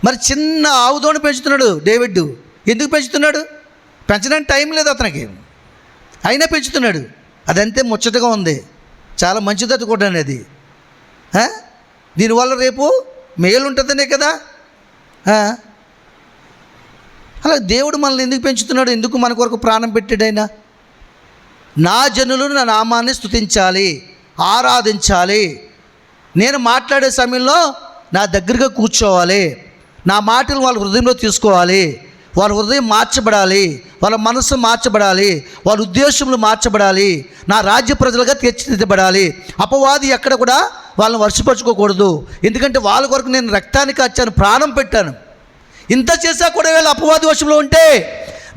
మరి చిన్న ఆవుదోని పెంచుతున్నాడు డేవిడ్. ఎందుకు పెంచుతున్నాడు? పెంచడానికి టైం లేదు అతనికి, అయినా పెంచుతున్నాడు. అదంతే ముచ్చటగా ఉంది, చాలా మంచిదట కూడా అనేది. దీనివల్ల రేపు మేలు ఉంటుందనే కదా. అలా దేవుడు మనల్ని ఎందుకు పెంచుతున్నాడు? ఎందుకు మన కొరకు ప్రాణం పెట్టాడైనా? నా జనులు నా నామాన్ని స్తుతించాలి, ఆరాధించాలి. నేను మాట్లాడే సమయంలో నా దగ్గరగా కూర్చోవాలి, నా మాటలు వాళ్ళ హృదయంలో తీసుకోవాలి, వాళ్ళ హృదయం మార్చబడాలి, వాళ్ళ మనస్సు మార్చబడాలి, వాళ్ళ ఉద్దేశములు మార్చబడాలి, నా రాజ్య ప్రజలుగా తీర్చిదిద్దబడాలి. అపవాది ఎక్కడ కూడా వాళ్ళని వర్షపరచుకోకూడదు. ఎందుకంటే వాళ్ళ కొరకు నేను రక్తానికి వచ్చాను, ప్రాణం పెట్టాను. ఇంత చేశా కూడా వీళ్ళు అపవాది వశంలో ఉంటే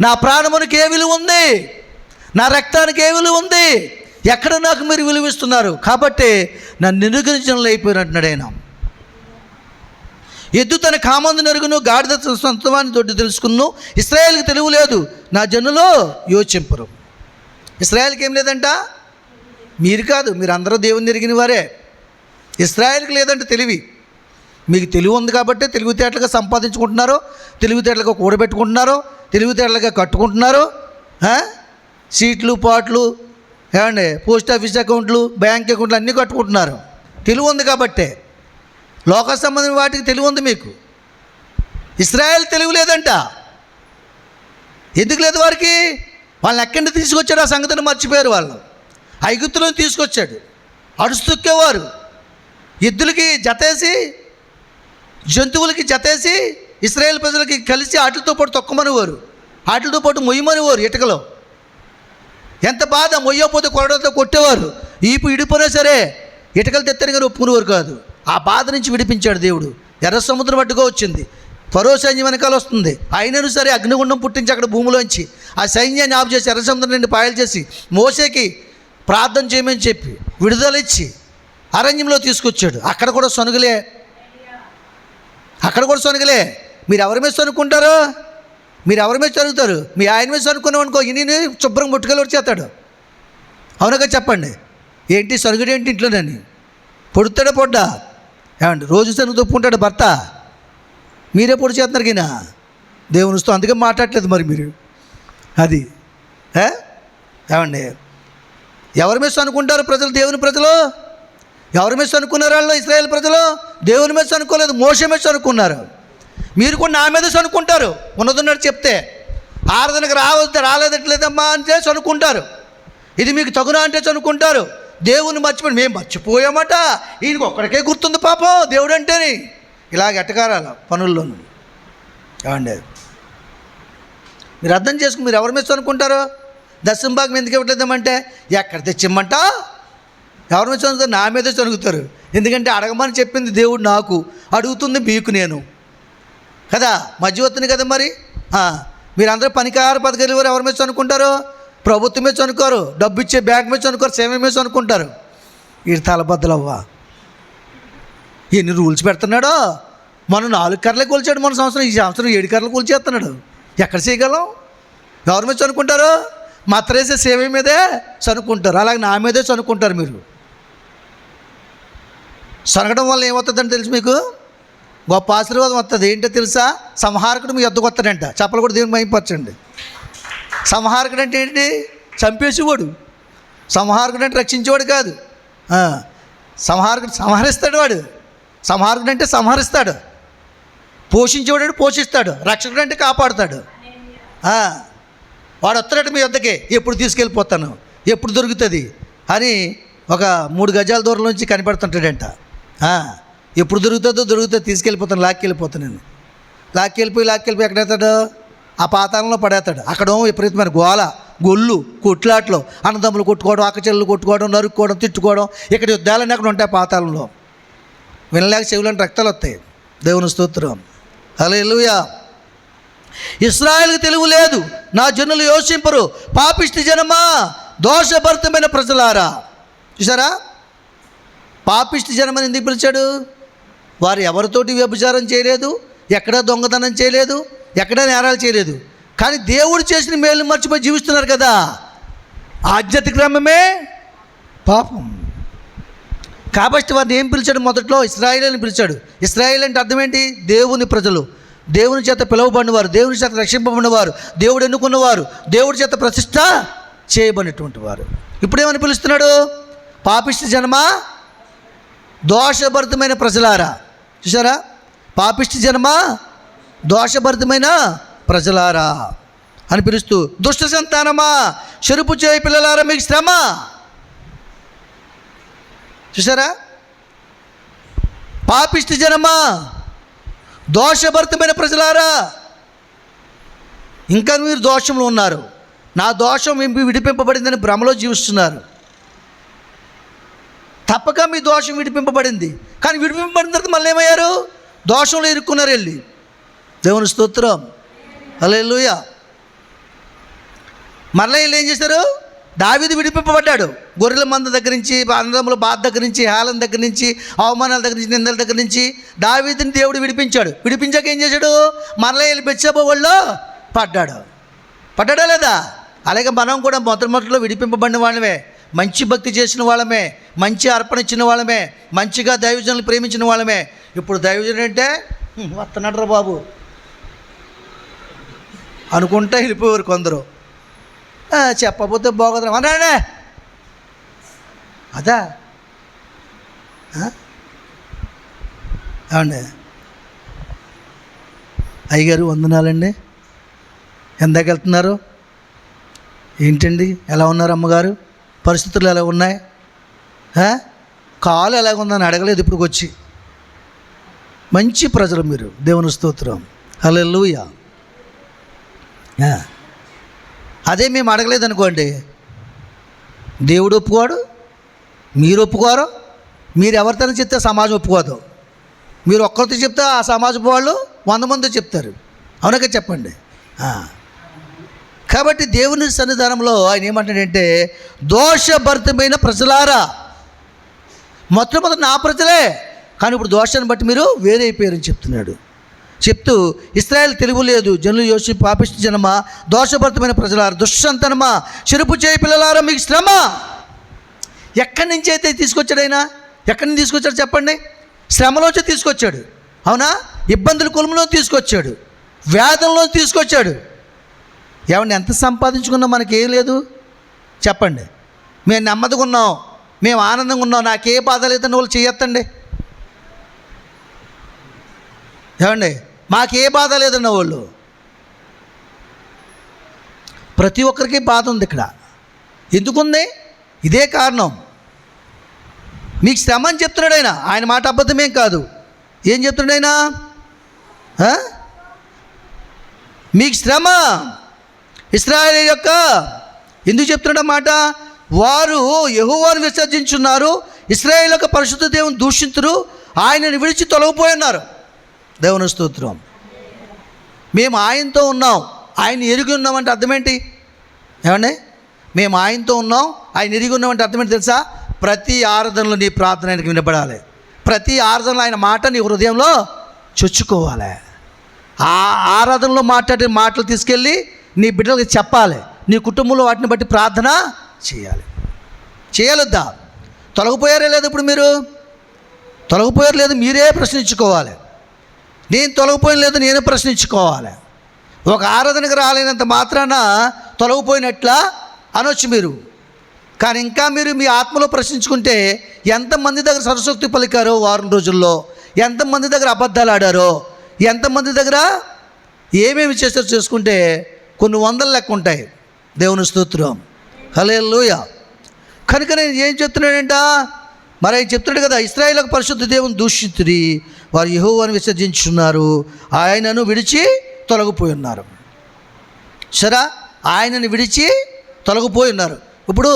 నా ప్రాణమునికి ఏ విలువ ఉంది? నా రక్తానికి ఏ విలువ ఉంది? ఎక్కడ నాకు మీరు విలువిస్తున్నారు? కాబట్టి నన్ను నిరుగరించడంలో అయిపోయినట్టున్నాడు ఆయన. ఎద్దు తన కామందు నెరుగును, గాడిద సొంతవాన్ని దొడ్డు తెలుసుకును. ఇశ్రాయేలుకి తెలివి లేదు, నా జనులో యోచింపరు. ఇశ్రాయేల్కి ఏం లేదంట? మీరు కాదు, మీరు అందరూ దేవుని ఎరిగిన వారే. ఇశ్రాయేల్కి లేదంటే తెలివి. మీకు తెలివి ఉంది కాబట్టి తెలివితేటలుగా సంపాదించుకుంటున్నారు, తెలివితేటలుగా కూడబెట్టుకుంటున్నారు, తెలివితేటలుగా కట్టుకుంటున్నారు. సీట్లు పాట్లు, ఏమండి, పోస్ట్ ఆఫీస్ అకౌంట్లు, బ్యాంక్ అకౌంట్లు అన్నీ కట్టుకుంటున్నారు. తెలివి ఉంది కాబట్టే. లోక సంబంధం వాటికి తెలివి ఉంది మీకు. ఇశ్రాయేల్ తెలివి లేదంట. ఎందుకు లేదు వారికి? వాళ్ళని ఎక్కడి తీసుకొచ్చాడు ఆ సంగతిని మర్చిపోయారు. వాళ్ళు ఐగుప్తులో తీసుకొచ్చాడు. అడుస్తొక్కేవారు, ఎద్దులకి జతేసి, జంతువులకి జతేసి ఇశ్రాయేల్ ప్రజలకి కలిసి వాటితో పాటు తొక్కమనివారు, వాటితో పాటు మొయ్యమనివారు. ఇటుకలో ఎంత బాధ! మొయ్యకపోతే కొరడంతో కొట్టేవారు. ఈపు ఇడిపోయినా సరే ఇటుకలు తెత్తని కానీ ఒప్పుకునేవారు కాదు. ఆ బాధ నుంచి విడిపించాడు దేవుడు. ఎర్ర సముద్రం అడ్డుగా వచ్చింది, ఫరో సైన్యం వెనకాల వస్తుంది. అయినను సరే అగ్నిగుండం పుట్టించి అక్కడ భూమిలోంచి ఆ సైన్యాన్ని ఆపు చేసి ఎర్ర సముద్రం నుండి పాయలు చేసి మోసేకి ప్రార్థన చేయమని చెప్పి విడుదల ఇచ్చి అరణ్యంలో తీసుకొచ్చాడు. అక్కడ కూడా సొనుగులే, అక్కడ కూడా సొనుగులే. మీరు ఎవరి మీద సొనుక్కుంటారు? మీరు ఎవరి మీద చదువుతారు? మీ ఆయన మీద సొనుక్కున్నాం అనుకో, ఇన్ని శుభ్రం ముట్టుకెళ్ళి వచ్చేస్తాడు. అవునగా చెప్పండి. ఏంటి సొనుగుడు ఏంటి ఇంట్లోనని? పొడుతాడా పొడ్డా? ఏమండి? రోజు సరుగు తొప్పుకుంటాడు భర్త. మీరే పొడి చేస్తున్నారు గినా దేవునితో, అందుకే మాట్లాడలేదు మరి మీరు. అది ఏమండి, ఎవరి మీద అనుకుంటారు ప్రజలు? దేవుని ప్రజలు ఎవరి మీద అనుకున్నారు? వాళ్ళు ఇశ్రాయేల్ ప్రజలు దేవుని మీద అనుకోలేదు, మోషే మీద అనుకున్నారు. మీరు కూడా నా మీద అనుకుంటారు. ఉన్నదన్నట్టు చెప్తే ఆరాధనకు రాలేదట్లేదమ్మా అంటే చనుకుంటారు. ఇది మీకు తగునా అంటే చనుకుంటారు. దేవుని మర్చిపోయి మేము మర్చిపోయామట, ఈయనకి ఒక్కడికే గుర్తుంది పాపం దేవుడు అంటేని. ఇలాగ ఎట్టకారాల పనుల్లోనూ. ఏమండి, మీరు అర్థం చేసుకుని మీరు ఎవరి మీద అనుకుంటారు? దశమ భాగం ఎందుకు ఇవ్వట్లేదామంటే ఎక్కడ తెచ్చిమ్మంట? ఎవరి మీద చదువుతారు? నా మీదే చదువుతారు. ఎందుకంటే అడగమని చెప్పింది దేవుడు నాకు, అడుగుతుంది మీకు నేను కదా, మధ్యవర్తిని కదా. మరి మీరందరూ పనికార పథకాలు ఎవరు ఎవరి మీద అనుకుంటారు? ప్రభుత్వం మీద అనుకోరు, డబ్బు ఇచ్చే బ్యాంక్ మీద అనుకోరు, సేవ మీద అనుకుంటారు. ఈ తలబద్దలవ్వా ఎన్ని రూల్స్ పెడుతున్నాడో. మనం 4 కర్రలే కూల్చాడు మన సంవత్సరం, ఈ సంవత్సరం 7 కర్రలు కూల్చేస్తున్నాడు. ఎక్కడ చేయగలం? ఎవరి మీద చనుకుంటారు? మత్తరేసే సేవ మీదే చనుకుంటారు. అలాగే నా మీదే చనుకుంటారు. మీరు సనగడం వల్ల ఏమవుతుందని తెలుసు మీకు? గొప్ప ఆశీర్వాదం వస్తుంది. ఏంటో తెలుసా? సంహారకుడు మీ యొద్దకు వస్తాడంట. చెప్పలు కూడా దేవుని మహిమపరచండి. సంహారకుడు అంటే ఏంటి? చంపేసేవాడు. సంహారకుడు అంటే రక్షించేవాడు కాదు. సంహారకుడు సంహరిస్తాడు. వాడు సంహారకుడు అంటే సంహరిస్తాడు. పోషించేవాడు పోషిస్తాడు. రక్షకుడు అంటే కాపాడుతాడు. వాడు వస్తాడట మీ వద్దకే, ఎప్పుడు తీసుకెళ్ళిపోతాను, ఎప్పుడు దొరుకుతుంది అని ఒక 3 గజాల దూరం నుంచి కనిపెడుతుంటాడంట. ఎప్పుడు దొరుకుతుందో తీసుకెళ్ళిపోతాను, లాక్కెళ్ళిపోతాను. లాక్కెళ్ళిపోయి ఎక్కడెత్తాడు? ఆ పాతాళంలో పడేస్తాడు. అక్కడ విపరీతమైన గొల్లు కొట్లాట్లు, అన్నదమ్ములు కొట్టుకోవడం, అక్కచెల్లెలు కొట్టుకోవడం, నరుక్కోవడం, తిట్టుకోవడం. ఇక్కడ యుద్ధాలన్నీ అక్కడ ఉంటాయి పాతాళంలో. వినలేక చెవులని రక్తాలు వస్తాయి. దేవుని స్తోత్రం. హల్లెలూయా. ఇశ్రాయేలుకు తెలివి లేదు, నా జనులు యోచింపరు, పాపిష్టి జనమా, దోషభరితమైన ప్రజలారా. చూసారా? పాపిష్టి జనమని ఎందుకు పిలిచాడు? వారు ఎవరితోటి వ్యభిచారం చేయలేదు, ఎక్కడా దొంగతనం చేయలేదు, ఎక్కడా నేరాలు చేయలేదు. కానీ దేవుడు చేసిన మేలు మర్చిపోయి జీవిస్తున్నారు కదా. ఆధ్యాత్మికమే పాపం. కాబట్టి వారిని ఏం పిలిచాడు? మొదట్లో ఇశ్రాయేలు అని పిలిచాడు. ఇశ్రాయేలు అంటే అర్థం ఏంటి? దేవుని ప్రజలు, దేవుని చేత పిలువబడినవారు, దేవుని చేత రక్షింపబడినవారు, దేవుడు ఎన్నుకున్నవారు, దేవుడి చేత ప్రతిష్ట చేయబడినటువంటి వారు. ఇప్పుడేమని పిలుస్తున్నాడు? పాపిష్టి జనమా, దోషభరితమైన ప్రజలారా. చూసారా? పాపిష్టి జనమా, దోషభరితమైన ప్రజలారా అని పిలుస్తూ, దుష్ట సంతానమా, చెరుపు చేయి పిల్లలారా మీకు శ్రమ. చూసారా? పాపిష్టి జనమా, దోషభరితమైన ప్రజలారా, ఇంకా మీరు దోషంలో ఉన్నారు, నా దోషం విడిపింపబడిందని భ్రమలో జీవిస్తున్నారు. తప్పక మీ దోషం విడిపింపబడింది. కానీ విడిపింపబడిన తర్వాత మళ్ళీ ఏమయ్యారు? దోషంలో ఇరుక్కున్నారు వెళ్ళి. దేవుని స్తోత్రం. హల్లెలూయా. మరలా వీళ్ళు ఏం చేశారు? దావీదు విడిపింపబడ్డాడు. గొర్రెల మంద దగ్గర నుంచి, అన్నదమ్ముల బాధ దగ్గర నుంచి, హేళన దగ్గర నుంచి, అవమానాల దగ్గర నుంచి, నిందల దగ్గర నుంచి దావీదుని దేవుడు విడిపించాడు. విడిపించాక ఏం చేశాడు? మరలా వీళ్ళు బెత్షెబా ఒళ్ళో పడ్డాడా లేదా? అలాగే మనం కూడా మొదట్లో విడిపింపబడిన వాళ్ళమే, మంచి భక్తి చేసిన వాళ్ళమే, మంచి అర్పణ ఇచ్చిన వాళ్ళమే, మంచిగా దైవజనులు ప్రేమించిన వాళ్ళమే. ఇప్పుడు దైవజనుడు అంటే వస్తున్నాడు రా బాబు అనుకుంటా వెళ్ళిపోయారు కొందరు. చెప్పకపోతే బాగోదు అన్నాడే. అదా ఏమండి? అయ్యగారు వందనాలండి. ఎందాక వెళ్తున్నారు? ఏంటండి ఎలా ఉన్నారు అమ్మగారు? పరిస్థితులు ఎలా ఉన్నాయి? కాలు ఎలాగుందని అడగలేదు ఇప్పుడు వచ్చి. మంచి ప్రజలు మీరు. దేవుని స్తోత్రం. హల్లెలూయా. అదే మేము అడగలేదు అనుకోండి, దేవుడు ఒప్పుకోడు, మీరు ఒప్పుకోరు. మీరు ఎవరితో చెప్తే సమాజం ఒప్పుకోదు. మీరు ఒక్కరితో చెప్తే ఆ సమాజపు వాళ్ళు 100 మంది చెప్తారు. అవునగా చెప్పండి. కాబట్టి దేవుని సన్నిధానంలో ఆయన ఏమంటాడంటే, దోషభరితమైన ప్రజలారా. మొట్టమొదటి నా ప్రజలే, కానీ ఇప్పుడు దోషాన్ని బట్టి మీరు వేరే అయిపోయారని చెప్తున్నాడు. చెప్తూ ఇశ్రాయేలు తెలివి లేదు, జనులు యోచి పాపిష్టి జనమా, దోషభరితమైన ప్రజలారా, దుష్సంతనమా, చెరుపు చేయి పిల్లలారా మీకు శ్రమ. ఎక్కడి నుంచి అయితే తీసుకొచ్చాడు ఆయన? ఎక్కడి నుంచి తీసుకొచ్చాడు చెప్పండి? శ్రమలోంచి తీసుకొచ్చాడు. అవునా? ఇబ్బందుల కొలుములో తీసుకొచ్చాడు, వేదనలో తీసుకొచ్చాడు. ఏమండి, ఎంత సంపాదించుకున్నా మనకేం లేదు చెప్పండి. మేము నెమ్మదిగా ఉన్నాం, మేము ఆనందంగా ఉన్నాం, నాకే బాధ లేదని వాళ్ళు చేయొద్దండి. ఏమండి, మాకే బాధ లేదన్న వాళ్ళు. ప్రతి ఒక్కరికి బాధ ఉంది ఇక్కడ. ఎందుకుంది? ఇదే కారణం. మీకు శ్రమ అని చెప్తున్నాడు ఆయన. ఆయన మాట అబద్ధమేం కాదు. ఏం చెప్తున్నాడు ఆయన? మీకు శ్రమ. ఇశ్రాయేలు యొక్క ఎందుకు చెప్తున్నాడు మాట? వారు యెహోవాను విసర్జించున్నారు, ఇశ్రాయేలు యొక్క పరిశుద్ధ దేవుని దూషింతురు, ఆయనను విడిచి తొలగిపోయి ఉన్నారు. దేవుని స్తోత్రం. మేము ఆయనతో ఉన్నాం, ఆయన ఎరిగి ఉన్నామంటే అర్థమేంటి? ఏమండి, మేము ఆయనతో ఉన్నాం, ఆయన ఎరిగి ఉన్నామంటే అర్థమేంటి తెలుసా? ప్రతి ఆరాధనలో నీ ప్రార్థన ఆయనకి వినపడాలి. ప్రతి ఆరాధనలో ఆయన మాట నీ హృదయంలో చొచ్చుకోవాలి. ఆ ఆరాధనలో మాట్లాడే మాటలు తీసుకెళ్ళి నీ బిడ్డలకి చెప్పాలి. నీ కుటుంబంలో వాటిని బట్టి ప్రార్థన చేయాలి. చేయలేదా? తొలగిపోయారే లేదు? ఇప్పుడు మీరు తొలగిపోయారు లేదు? మీరే ప్రశ్నించుకోవాలి. నేను తొలగిపోయిన లేదు, నేను ప్రశ్నించుకోవాలి. ఒక ఆరాధనకు రాలేనంత మాత్రాన తొలగిపోయినట్లా అనొచ్చు మీరు. కానీ ఇంకా మీరు మీ ఆత్మలో ప్రశ్నించుకుంటే ఎంతమంది దగ్గర సరస్వతి పలికారో వారం రోజుల్లో, ఎంతమంది దగ్గర అబద్ధాలు ఆడారో, ఎంతమంది దగ్గర ఏమేమి చేస్తారో చేసుకుంటే కొన్ని వందల లెక్క ఉంటాయి. దేవుని స్తోత్రం. హల్లెలూయా. కనుక నేను ఏం చెప్తున్నాడంట? మరి ఆయన చెప్తున్నాడు కదా, ఇశ్రాయేలుకు పరిశుద్ధ దేవుని దూషితుడి, వారు యెహోవాను విసర్జించున్నారు, ఆయనను విడిచి తొలగిపోయి ఉన్నారు. సరే, ఆయనను విడిచి తొలగిపోయి ఉన్నారు. ఇప్పుడు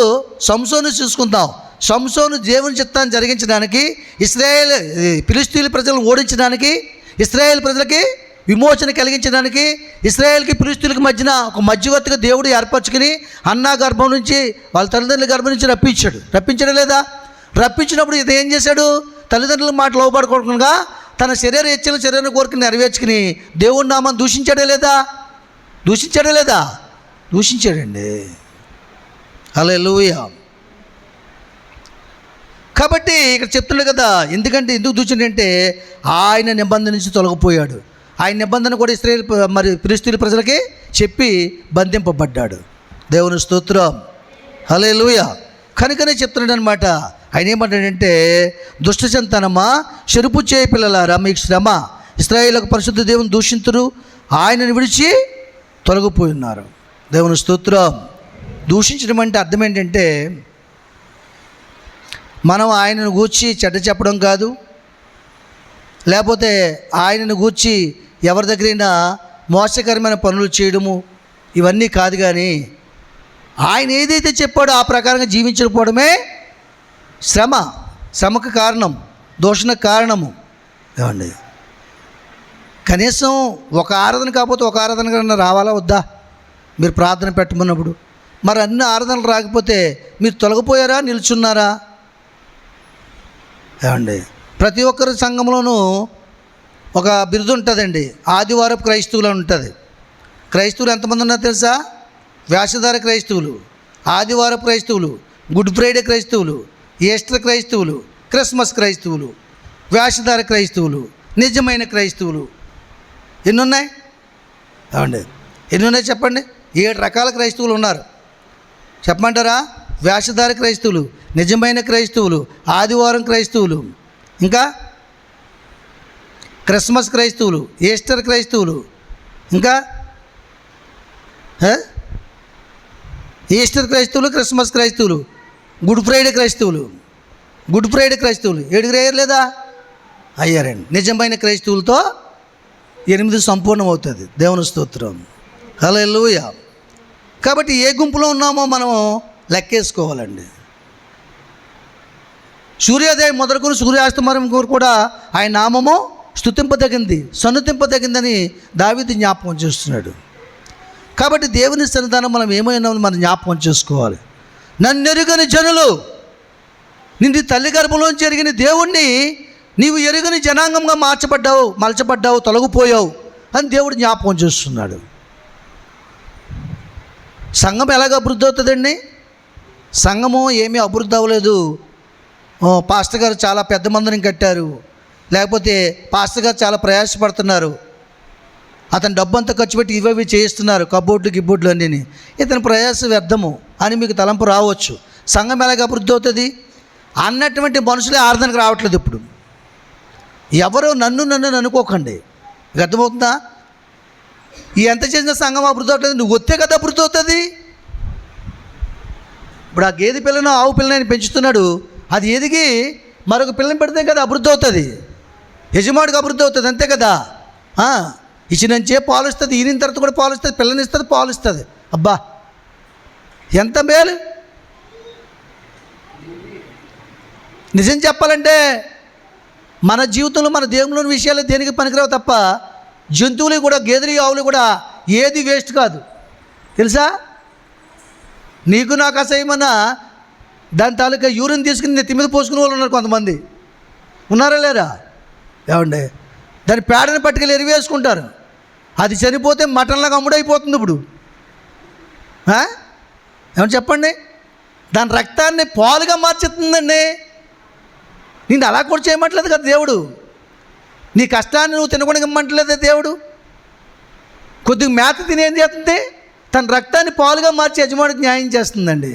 సంసోను చూసుకుందాం. సంసోను దేవుని చిత్తాన్ని జరిగించడానికి, ఇశ్రాయేల్ ఫిలిష్తీయుల ప్రజలను ఓడించడానికి, ఇశ్రాయేల్ ప్రజలకి విమోచన కలిగించడానికి, ఇశ్రాయేల్కి ఫిలిష్తీయులకి మధ్యన ఒక మధ్యవర్తిగా దేవుడు ఏర్పరచుకుని అన్నా గర్భం నుంచి, వాళ్ళ తల్లిదండ్రుల గర్భం నుంచి రప్పించడం లేదా? రప్పించినప్పుడు ఇది ఏం చేశాడు? తల్లిదండ్రుల మాట లోబడుకోకుండా తన శరీర కోరికను నెరవేర్చుకుని దేవుడి నామాన్ని దూషించాడే లేదా? దూషించాడండి. హల్లెలూయా. కాబట్టి ఇక్కడ చెప్తున్నాడు కదా, ఎందుకు దూషిండంటే ఆయన నిబంధన నుంచి తొలగిపోయాడు. ఆయన నిబంధన కూడా ఇశ్రాయేల్ మరి ఫిలిష్తీయుల ప్రజలకి చెప్పి బంధింపబడ్డాడు. దేవుని స్తోత్రం. హల్లెలూయా. కనుకనే చెప్తున్నాడు అనమాట. ఆయన ఏమంటాడంటే, దుష్ట సంతానమా, చెరుపు చేయ పిల్లలారా, మీకు శ్రమ, ఇశ్రాయేలుకు పరిశుద్ధ దేవుని దూషింతురు, ఆయనను విడిచి తొలగిపోయి ఉన్నారు. దేవుని స్తోత్రం. దూషించడం అంటే అర్థం ఏంటంటే, మనం ఆయనను గూర్చి చెడ్డ చెప్పడం కాదు, లేకపోతే ఆయనను గూర్చి ఎవరి దగ్గరైనా మోసకరమైన పనులు చేయడము, ఇవన్నీ కాదు. కానీ ఆయన ఏదైతే చెప్పాడో ఆ ప్రకారంగా జీవించకపోవడమే శ్రమకు కారణం, దోషణకు కారణము. ఏమండి, కనీసం ఒక ఆరాధన కాకపోతే ఒక ఆరాధన కన్నా రావాలా వద్దా? మీరు ప్రార్థన పెట్టమన్నప్పుడు మరి అన్ని ఆరాధనలు రాకపోతే మీరు తొలగిపోయారా, నిల్చున్నారా? ఏమండి, ప్రతి ఒక్కరి సంఘంలోనూ ఒక బిరుదు ఉంటుందండి. ఆదివారపు క్రైస్తవులు అని ఉంటుంది. క్రైస్తవులు ఎంతమంది ఉన్నారో తెలుసా? వేషధార క్రైస్తవులు, ఆదివారపు క్రైస్తవులు, గుడ్ ఫ్రైడే క్రైస్తవులు, ఈస్టర్ క్రైస్తవులు, క్రిస్మస్ క్రైస్తవులు, వేషధార క్రైస్తవులు, నిజమైన క్రైస్తవులు. ఎన్ని ఉన్నాయి? ఏమండి, ఎన్ని ఉన్నాయి చెప్పండి? 7 రకాల క్రైస్తవులు ఉన్నారు. చెప్పమంటారా? వేషధార క్రైస్తవులు, నిజమైన క్రైస్తవులు, ఆదివారం క్రైస్తవులు, ఇంకా క్రిస్మస్ క్రైస్తవులు, ఈస్టర్ క్రైస్తవులు, ఇంకా ఈస్టర్ క్రైస్తవులు, క్రిస్మస్ క్రైస్తవులు, గుడ్ ఫ్రైడే క్రైస్తవులు. 7 అయ్యారు లేదా? అయ్యారండి. నిజమైన క్రైస్తవులతో 8 సంపూర్ణం అవుతుంది. దేవుని స్తోత్రం. హల్లెలూయా. కాబట్టి ఏ గుంపులో ఉన్నామో మనం లెక్కేసుకోవాలండి. సూర్యోదయం మొదలుకొని సూర్యాస్తమయం కూడా ఆయన నామము స్తుతింపదగింది, సన్నుతింపదగిందని దావీదు జ్ఞాపకం చేస్తున్నాడు. కాబట్టి దేవుని సన్నిధానం మనం ఏమైనా మనం జ్ఞాపకం చేసుకోవాలి. నన్నెరుగని జనులు, నిన్ను తల్లి గర్భంలోంచి ఎరిగిన దేవుణ్ణి నీవు ఎరుగని జనాంగంగా మలచబడ్డావు, తొలగిపోయావు అని దేవుడు జ్ఞాపకం చేస్తున్నాడు. సంఘం ఎలాగ అభివృద్ధి అవుతుందండి? సంఘము ఏమీ అభివృద్ధి అవ్వలేదు. పాస్టర్ గారు చాలా పెద్ద మందిరం కట్టారు, లేకపోతే పాస్టర్ గారు చాలా ప్రయాసపడుతున్నారు, అతను డబ్బు అంతా ఖర్చు పెట్టి ఇవి చేయిస్తున్నారు, గిబ్బోర్డులు అన్నీ, ఇతని ప్రయాస వ్యర్థము అని మీకు తలంపు రావచ్చు. సంఘం ఎలాగ అభివృద్ధి అవుతుంది అన్నటువంటి మనుషులే ఆరాధనకు రావట్లేదు. ఇప్పుడు ఎవరో నన్ను అనుకోకండి, అర్థమవుతుందా? ఎంత చేసిన సంఘం అభివృద్ధి అవుతుంది, నువ్వు వస్తే కదా అభివృద్ధి అవుతుంది. ఇప్పుడు ఆ గేదె పిల్లను ఆవు పిల్లని పెంచుతున్నాడు, అది ఎదిగి మరొక పిల్లని పెడితే కదా అభివృద్ధి అవుతుంది, యజమాడికి అభివృద్ధి అవుతుంది, అంతే కదా. ఇచ్చినంచే పాలు ఇస్తుంది, ఈయన తర్వాత కూడా పాలు ఇస్తుంది, పిల్లని ఇస్తుంది, పాలు ఇస్తుంది. అబ్బా ఎంత మేలు. నిజం చెప్పాలంటే మన జీవితంలో మన దేవుని విషయాలు దేనికి పనికిరావు తప్ప, జంతువులు కూడా, గేదెలు ఆవులు కూడా ఏది వేస్ట్ కాదు తెలుసా. నీకు నాకు అసహ్యమన్నా దాని తాలూకా యూరిన్ తీసుకుని నెత్తి మీద పోసుకునే వాళ్ళు ఉన్నారు, కొంతమంది ఉన్నారా లేరా? ఏమండి, దాని పేడని పట్టుకెళ్ళి ఎరివేసుకుంటారు, అది చనిపోతే మటన్లాగా అమ్ముడైపోతుంది. ఇప్పుడు ఏమని చెప్పండి, దాని రక్తాన్ని పాలుగా మార్చేస్తుందండి. నేను అలా కూడా చేయమంటలేదు కదా దేవుడు, నీ కష్టాన్ని నువ్వు తినకుండా ఇమ్మంటలేదా దేవుడు. కొద్దిగా మేత తిని ఏం చేస్తుంది, తన రక్తాన్ని పాలుగా మార్చి యజమానికి న్యాయం చేస్తుందండి.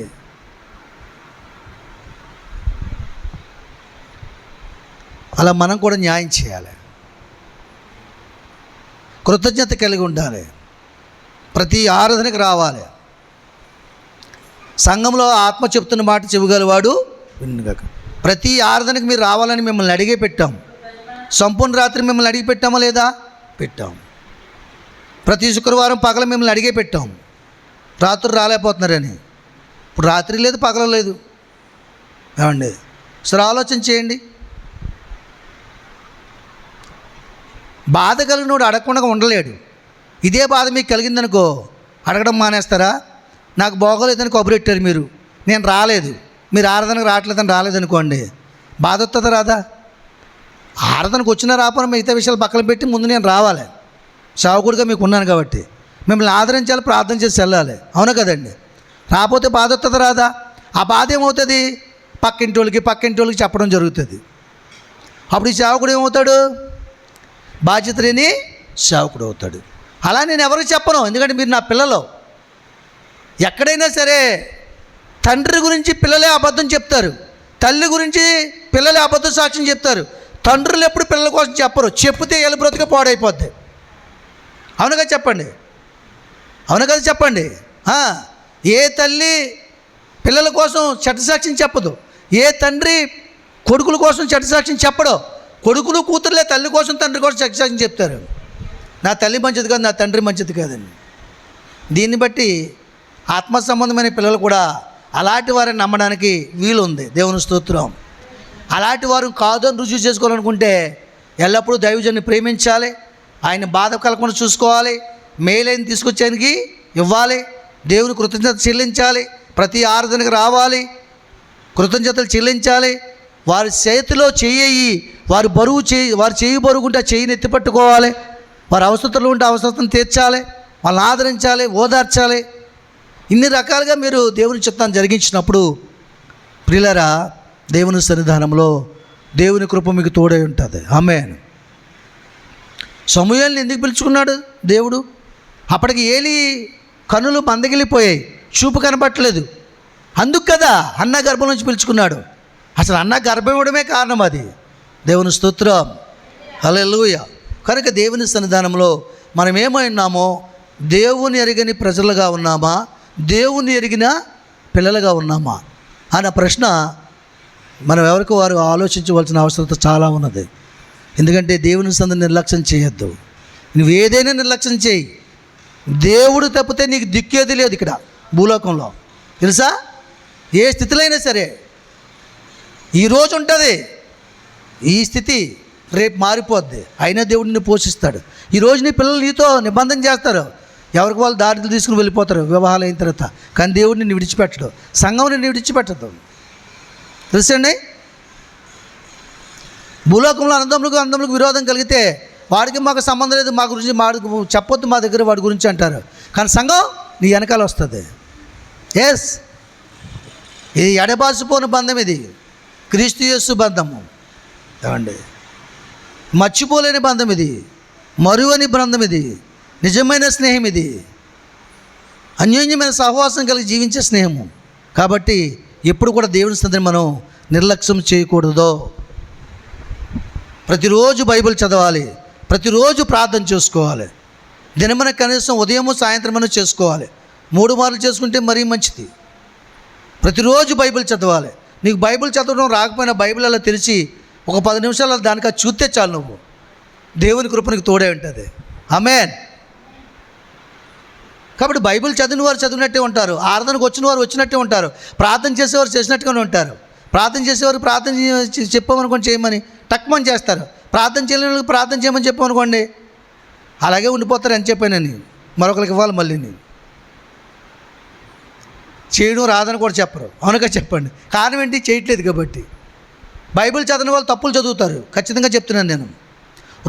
అలా మనం కూడా న్యాయం చేయాలి, కృతజ్ఞత కలిగి ఉండాలి, ప్రతి ఆరాధనకు రావాలి. సంఘంలో ఆత్మ చెప్తున్న మాట చెవిగలవాడు వినుగాక. ప్రతి ఆరాధనకు మీరు రావాలని మిమ్మల్ని అడిగే పెట్టాం. సంపూర్ణ రాత్రి మిమ్మల్ని అడిగి పెట్టామా లేదా? పెట్టాం. ప్రతి శుక్రవారం పగల మిమ్మల్ని అడిగే పెట్టాం, రాత్రి రాలేకపోతున్నారని. ఇప్పుడు రాత్రి లేదు, పగల లేదు. ఏమండి, సరే ఆలోచన చేయండి. బాధ కలిగినోడు అడగకుండా ఉండలేడు. ఇదే బాధ మీకు కలిగిందనుకో అడగడం మానేస్తారా? నాకు బాగోలేదని కబురెట్టారు మీరు, నేను రాలేదు, మీరు ఆరాధనకు రావట్లేదని రాలేదనుకోండి, బాధ వస్తుందా రాదా? ఆరాధనకు వచ్చినా రాపని మిగతా విషయాలు పక్కన పెట్టి ముందు నేను రావాలి, సావుకుడిగా మీకు ఉన్నాను కాబట్టి మిమ్మల్ని ఆదరించాలి, ప్రార్థన చేసి వెళ్ళాలి, అవునా కదండి? రాకపోతే బాధ వస్తుందా రాదా? ఆ బాధ ఏమవుతుంది, పక్కింటి వాళ్ళకి చెప్పడం జరుగుతుంది. అప్పుడు ఈ సేవకుడు ఏమవుతాడు, బాధ్యత లేని సేవకుడు అవుతాడు. అలా నేను ఎవరికి చెప్పను, ఎందుకంటే మీరు నా పిల్లలు. ఎక్కడైనా సరే తండ్రి గురించి పిల్లలే అబద్ధం చెప్తారు, తల్లి గురించి పిల్లలే అబద్ధ సాక్ష్యం చెప్తారు. తండ్రులు ఎప్పుడు పిల్లల కోసం చెప్పరు, చెప్తే ఏళ్ళు బ్రతికే పాడైపోద్ది. అవును కదా చెప్పండి, అవును కదా చెప్పండి. ఏ తల్లి పిల్లల కోసం చెడ్డసాక్ష్యం చెప్పదు, ఏ తండ్రి కొడుకుల కోసం చెడ్డసాక్ష్యం చెప్పడు. కొడుకులు కూతురులే తల్లి కోసం తండ్రి కోసం చెడ్డసాక్ష్యం చెప్తారు. నా తల్లి మంచిది కాదు, నా తండ్రి మంచిది కాదండి. దీన్ని బట్టి ఆత్మ సంబంధమైన పిల్లలు కూడా అలాంటి వారిని నమ్మడానికి వీలుంది. దేవుని స్తోత్రం. అలాంటి వారు కాదు అని రుజువు చేసుకోవాలనుకుంటే ఎల్లప్పుడూ దైవజన్ని ప్రేమించాలి, ఆయన బాధ కలగకుండా చూసుకోవాలి, మేలైన తీసుకొచ్చేందుకు ఇవ్వాలి, దేవుని కృతజ్ఞత చెల్లించాలి, ప్రతి ఆరాధనకు రావాలి, కృతజ్ఞతలు చెల్లించాలి. వారి చేతిలో చెయ్యి, వారి చేయి బరువుకుంటే ఆ చెయ్యిని ఎత్తిపట్టుకోవాలి, వారి అవసరతలు ఉంటే అవసరతను తీర్చాలి, వాళ్ళని ఆదరించాలి, ఓదార్చాలి. ఇన్ని రకాలుగా మీరు దేవుని చిత్తాన్ని జరిగించినప్పుడు ప్రియులారా, దేవుని సన్నిధానంలో దేవుని కృప మీకు తోడై ఉంటుంది. ఆమేన్. సమూయేలుని ఎందుకు పిలుచుకున్నాడు దేవుడు? అప్పటికి ఏలీ కన్నులు మందగిలిపోయాయి, చూపు కనపట్టలేదు. అందుకు కదా అన్న గర్భం నుంచి పిలుచుకున్నాడు. అసలు అన్న గర్భం ఇవ్వడమే కారణం అది. దేవుని స్తోత్రం, హల్లెలూయా. కనుక దేవుని సన్నిధానంలో మనం ఏమై ఉన్నామో, దేవుని ఎరిగని ప్రజలుగా ఉన్నామా, దేవుని ఎరిగిన పిల్లలుగా ఉన్నామా అన్న ప్రశ్న మనం ఎవరికి వారు ఆలోచించవలసిన అవసరత చాలా ఉన్నది. ఎందుకంటే దేవుని సందర్భం నిర్లక్ష్యం చేయొద్దు. నువ్వు ఏదైనా నిర్లక్ష్యం చేయి, దేవుడు తప్పితే నీకు దిక్కేది లేదు ఇక్కడ భూలోకంలో, తెలుసా? ఏ స్థితిలో అయినా సరే ఈరోజు ఉంటుంది ఈ స్థితి, రేపు మారిపోద్ది. అయినా దేవుడు నిన్ను పోషిస్తాడు. ఈరోజు నీ పిల్లలు నీతో నిబంధన చేస్తారు, ఎవరికి వాళ్ళు దారిలో తీసుకుని వెళ్ళిపోతారు వివాహాలు అయిన తర్వాత. కానీ దేవుడు నిన్ను విడిచిపెట్టడు, సంఘం నిన్ను విడిచిపెట్టదు, తెలుసండి? భూలోకంలో అందములకు విరోధం కలిగితే వాడికి మాకు సంబంధం లేదు, మా గురించి చెప్పొద్దు మా దగ్గర వాడి గురించి అంటారు. కానీ సంఘం నీ వెనకాల వస్తుంది. ఎస్, ఇది ఎడబాసిపోని బంధం, ఇది క్రీస్తు యేసు బంధము. ఏమండి, మర్చిపోలేని బంధం ఇది, మరువని బంధం ఇది, నిజమైన స్నేహం ఇది, అన్యోన్యమైన సహవాసం కలిగి జీవించే స్నేహము. కాబట్టి ఎప్పుడు కూడా దేవుని సన్నిధిని మనం నిర్లక్ష్యం చేయకూడదు. ప్రతిరోజు బైబిల్ చదవాలి, ప్రతిరోజు ప్రార్థన చేసుకోవాలి. దినమున కనీసం ఉదయము సాయంత్రమున చేసుకోవాలి. 3 మార్లు చేసుకుంటే మరీ మంచిది. ప్రతిరోజు బైబిల్ చదవాలి. నీకు బైబిల్ చదవడం రాకపోయినా బైబిల్ అలా తెరిచి ఒక 10 నిమిషాలు దానికి చూస్తే చాలు, నువ్వు దేవుని కృపనికి తోడే ఉంటుంది. ఆమేన్. కాబట్టి బైబిల్ చదివిన వారు చదివినట్టే ఉంటారు, ఆరాధనకు వచ్చిన వారు వచ్చినట్టే ఉంటారు, ప్రార్థన చేసేవారు చేసినట్టుగానే ఉంటారు. ప్రార్థన చేసేవారు ప్రార్థన చెప్పామనుకోండి చేయమని టక్మని చేస్తారు, ప్రార్థన చేయలేని వాళ్ళకి ప్రార్థన చేయమని చెప్పామనుకోండి అలాగే ఉండిపోతారు. అని చెప్పానని మరొకరికి ఇవ్వాలి, మళ్ళీ నేను చేయడం రాదని కూడా చెప్పరు. అవునుగా చెప్పండి. కారణం ఏంటి? చేయట్లేదు కాబట్టి. బైబిల్ చదివిన వాళ్ళు తప్పులు చదువుతారు, ఖచ్చితంగా చెప్తున్నాను నేను.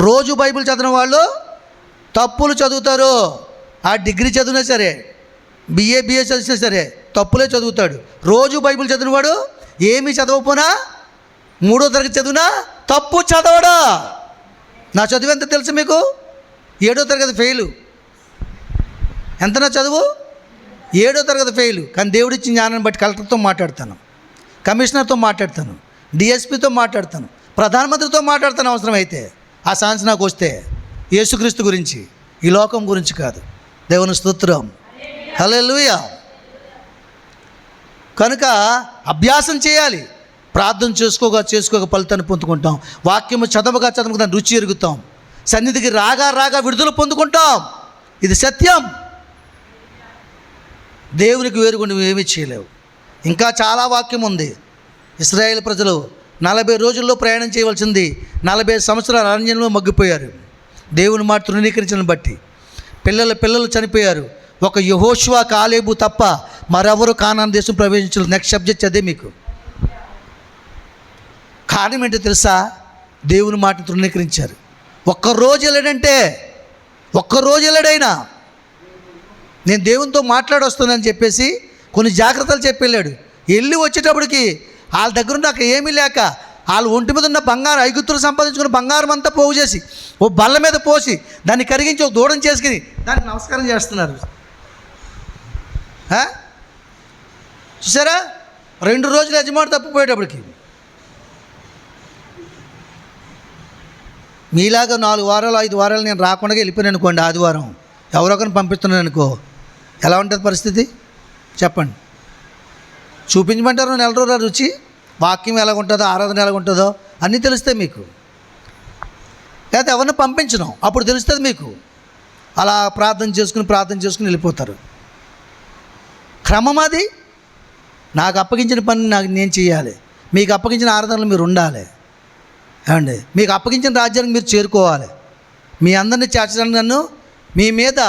రోజు బైబిల్ చదివిన వాళ్ళు తప్పులు చదువుతారు. ఆ డిగ్రీ చదివినా సరే, బిఏ చదివినా సరే తప్పులే చదువుతాడు. రోజు బైబిల్ చదివినవాడు ఏమీ చదవకపోయినా 3వ తరగతి చదివినా తప్పు చదవడా. నా చదువు ఎంత తెలుసు మీకు? 7వ తరగతి ఫెయిలు. ఎంత నా చదువు? 7వ తరగతి ఫెయిలు. కానీ దేవుడిచ్చిన జ్ఞానాన్ని బట్టి కలెక్టర్తో మాట్లాడతాను, కమిషనర్తో మాట్లాడతాను, డిఎస్పీతో మాట్లాడతాను, ప్రధానమంత్రితో మాట్లాడతాను అవసరమైతే. ఆ ఛాన్స్ నాకు వస్తే యేసుక్రీస్తు గురించి, ఈ లోకం గురించి కాదు. దేవుని స్తోత్రం. హల్లెలూయా. కనుక అభ్యాసం చేయాలి. ప్రార్థన చేసుకోగా ఫలితాన్ని పొందుకుంటాం. వాక్యము చదవగా దాని రుచి ఎరుగుతాం. సన్నిధికి రాగా విడుదల పొందుకుంటాం. ఇది సత్యం. దేవునికి వేరుగా నువ్వు ఏమీ చేయలేవు. ఇంకా చాలా వాక్యం ఉంది. ఇశ్రాయేలు ప్రజలు 40 రోజుల్లో ప్రయాణం చేయవలసింది 40 సంవత్సరాల అరణ్యంలో మగ్గిపోయారు. దేవుని మాట తృణీకరించిన బట్టి పిల్లలు చనిపోయారు. ఒక యెహోషువ, కాలేబు తప్ప మరెవరు కానాను దేశం ప్రవేశించలేదు. నెక్స్ట్ సబ్జెక్ట్ అదే మీకు. కారణం ఏంటో తెలుసా? దేవుని మాటను తృణీకరించారు. ఒక్కరోజు వెళ్ళాడైనా నేను దేవునితో మాట్లాడొస్తున్నానని చెప్పేసి కొన్ని జాగ్రత్తలు చెప్పి వెళ్ళాడు. వెళ్ళి వచ్చేటప్పటికి వాళ్ళ దగ్గర నాకు ఏమీ లేక వాళ్ళు ఒంటి మీద ఉన్న బంగారం, ఐగుప్తులు సంపాదించుకున్న బంగారం అంతా పోగు చేసి ఓ బల్ల మీద పోసి దాన్ని కరిగించి ఒక దూడం చేసుకుని దానికి నమస్కారం చేస్తున్నారు. చూసారా? 2 రోజులు యజమాని తప్పిపోయేటప్పటికి. మీలాగా 4 వారాలు 5 వారాలు నేను రాకుండా వెళ్ళిపోయాను అనుకోండి, ఆదివారం ఎవరొకరిని పంపిస్తున్నాను అనుకో, ఎలా ఉంటుంది పరిస్థితి చెప్పండి? చూపించమంటారు 4 రోజుల రుచి, వాక్యం ఎలాగుంటుందో, ఆరాధన ఎలాగుంటుందో అన్నీ తెలుస్తాయి మీకు. లేకపోతే ఎవరిని పంపించను, అప్పుడు తెలుస్తుంది మీకు. అలా ప్రార్థన చేసుకుని వెళ్ళిపోతారు. క్రమం అది. నాకు అప్పగించిన పని నేను చేయాలి, మీకు అప్పగించిన ఆరాధనలు మీరు ఉండాలి. ఏమండి? మీకు అప్పగించిన రాజ్యానికి మీరు చేరుకోవాలి. మీ అందరినీ చేర్చడానికి నన్ను మీ మీద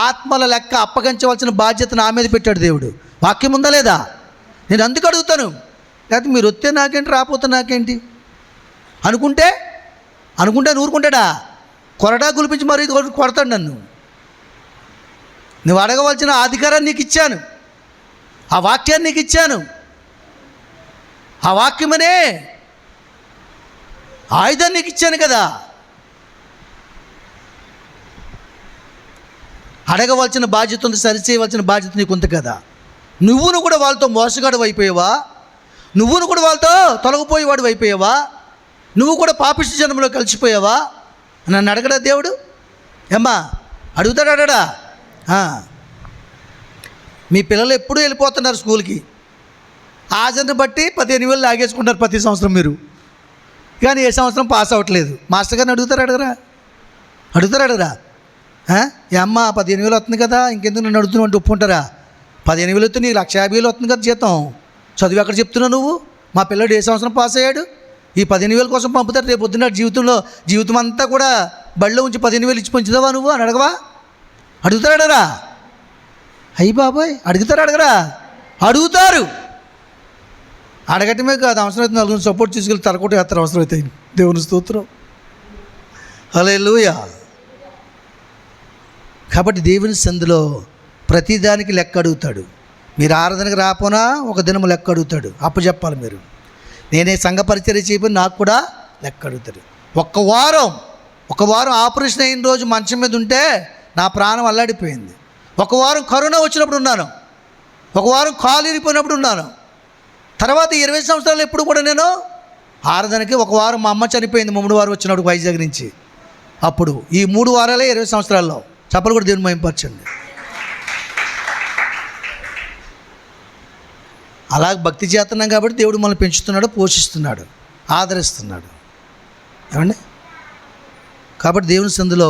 ఆత్మల లెక్క అప్పగించవలసిన బాధ్యత నా మీద పెట్టాడు దేవుడు. వాక్యం ఉందా లేదా? నేను అందుకు అడుగుతాను. లేకపోతే మీరు వస్తే నాకేంటి, రాకపోతే నాకేంటి అనుకుంటే ఊరుకుంటాడా? కొరడా గులిపించి మరీ కొడతాడు నన్ను. నువ్వు అడగవలసిన అధికారాన్ని నీకు ఇచ్చాను, ఆ వాక్యాన్ని నీకు ఇచ్చాను. ఆ వాక్యమనే ఆయుధాన్ని నీకు ఇచ్చాను కదా. అడగవలసిన బాధ్యత ఉంది, సరిచేయవలసిన బాధ్యత నీకు ఉంది కదా. నువ్వును కూడా వాళ్ళతో మోసగాడు అయిపోయావా? నువ్వును కూడా వాళ్ళతో తొలగిపోయేవాడు అయిపోయావా? నువ్వు కూడా పాపిష్టి జన్మలో కలిసిపోయావా? నన్ను అడగడా దేవుడు? ఏమ్మా అడుగుతాడు, అడగడా? మీ పిల్లలు ఎప్పుడూ వెళ్ళిపోతున్నారు స్కూల్కి. ఆజను బట్టి 15,000 లాగేసుకుంటారు ప్రతి సంవత్సరం మీరు. కానీ ఏ సంవత్సరం పాస్ అవ్వట్లేదు. మాస్టర్ గారిని అడుగుతారా? ఏ అమ్మ 15,000 వస్తుంది కదా, ఇంకెందుకు నన్ను అడుగుతున్నావు అంటే ఒప్పుకుంటారా? 15,000 వస్తే నీకు 1,50,000 వస్తుంది కదా జీతం. చదువు ఎక్కడ చెప్తున్నావు నువ్వు? మా పిల్లడు ఏ సంవత్సరం పాస్ అయ్యాడు? ఈ 15,000 కోసం పంపుతారు. రేపు పొద్దున్న జీవితం అంతా కూడా బడిలో ఉంచి 15,000 ఇచ్చి పంచుదావా నువ్వు అని అడగవా? అడుగుతారా? అయ్యి బాబాయ్ అడగరా? అడుగుతారు. అడగటమే కాదు, అవసరమైతే 4 సపోర్ట్ తీసుకెళ్ళి తలకోట వేస్తారు అవసరమైతే. దేవుని స్తోత్రం. హల్లెలూయా. కాబట్టి దేవుని సందులో ప్రతిదానికి లెక్క అడుగుతాడు. మీరు ఆరాధనకు రాపోనా ఒక దినము లెక్క అడుగుతాడు. అప్పుడు చెప్పాలి మీరు. నేనే సంఘ పరిచర్య చేయబోయి నాకు కూడా లెక్క అడుగుతాడు. ఒక్క వారం ఒక వారం ఆపరేషన్ అయిన రోజు మంచం మీద ఉంటే నా ప్రాణం అల్లాడిపోయింది. ఒక వారం కరోనా వచ్చినప్పుడు ఉన్నాను, ఒక వారం కాలు ఇరిగిపోయినప్పుడు ఉన్నాను. తర్వాత 20 సంవత్సరాలు ఎప్పుడు కూడా నేను ఆరాధనకి ఒక వారం మా అమ్మ చనిపోయింది 3 వారం వచ్చినప్పుడు వైజాగ్ నుంచి. అప్పుడు ఈ 3 వారాలే 20 సంవత్సరాల్లో. చెప్పలు కూడా దేవుని మహిమపరచండి. అలాగ భక్తి చేస్తున్నాం కాబట్టి దేవుడు మనల్ని పెంచుతున్నాడు, పోషిస్తున్నాడు, ఆదరిస్తున్నాడు. ఏమండి? కాబట్టి దేవుని సందులో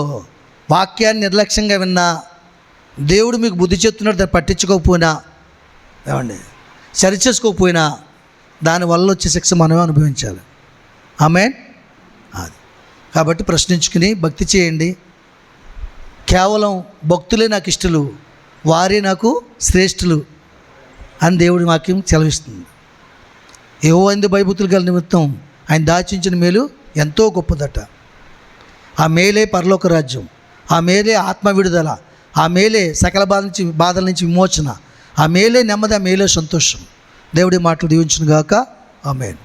వాక్యాన్ని నిర్లక్ష్యంగా విన్నా, దేవుడు మీకు బుద్ధి చెప్తున్నాడు దాన్ని పట్టించుకోకపోయినా, ఏమండి, సరి చేసుకోకపోయినా దానివల్ల వచ్చే శిక్ష మనమే అనుభవించాలి. ఆమేన్. అది కాబట్టి ప్రశ్నించుకుని భక్తి చేయండి. కేవలం భక్తులే నాకు ఇష్టలు, వారే నాకు శ్రేష్ఠులు అని దేవుడి వాక్యం సెలవిస్తుంది. యెహోవా భయభక్తులు గల నిమిత్తం ఆయన దాచించిన మేలు ఎంతో గొప్పదట. ఆ మేలే పరలోక రాజ్యం, ఆ మేలే ఆత్మ విడుదల, ఆ మేలే సకల బాధల నుంచి విమోచన, ఆ మేలే నెమ్మది, ఆ మేలే సంతోషం. దేవుడి మాటలు దీవించును గాక. ఆమేన్.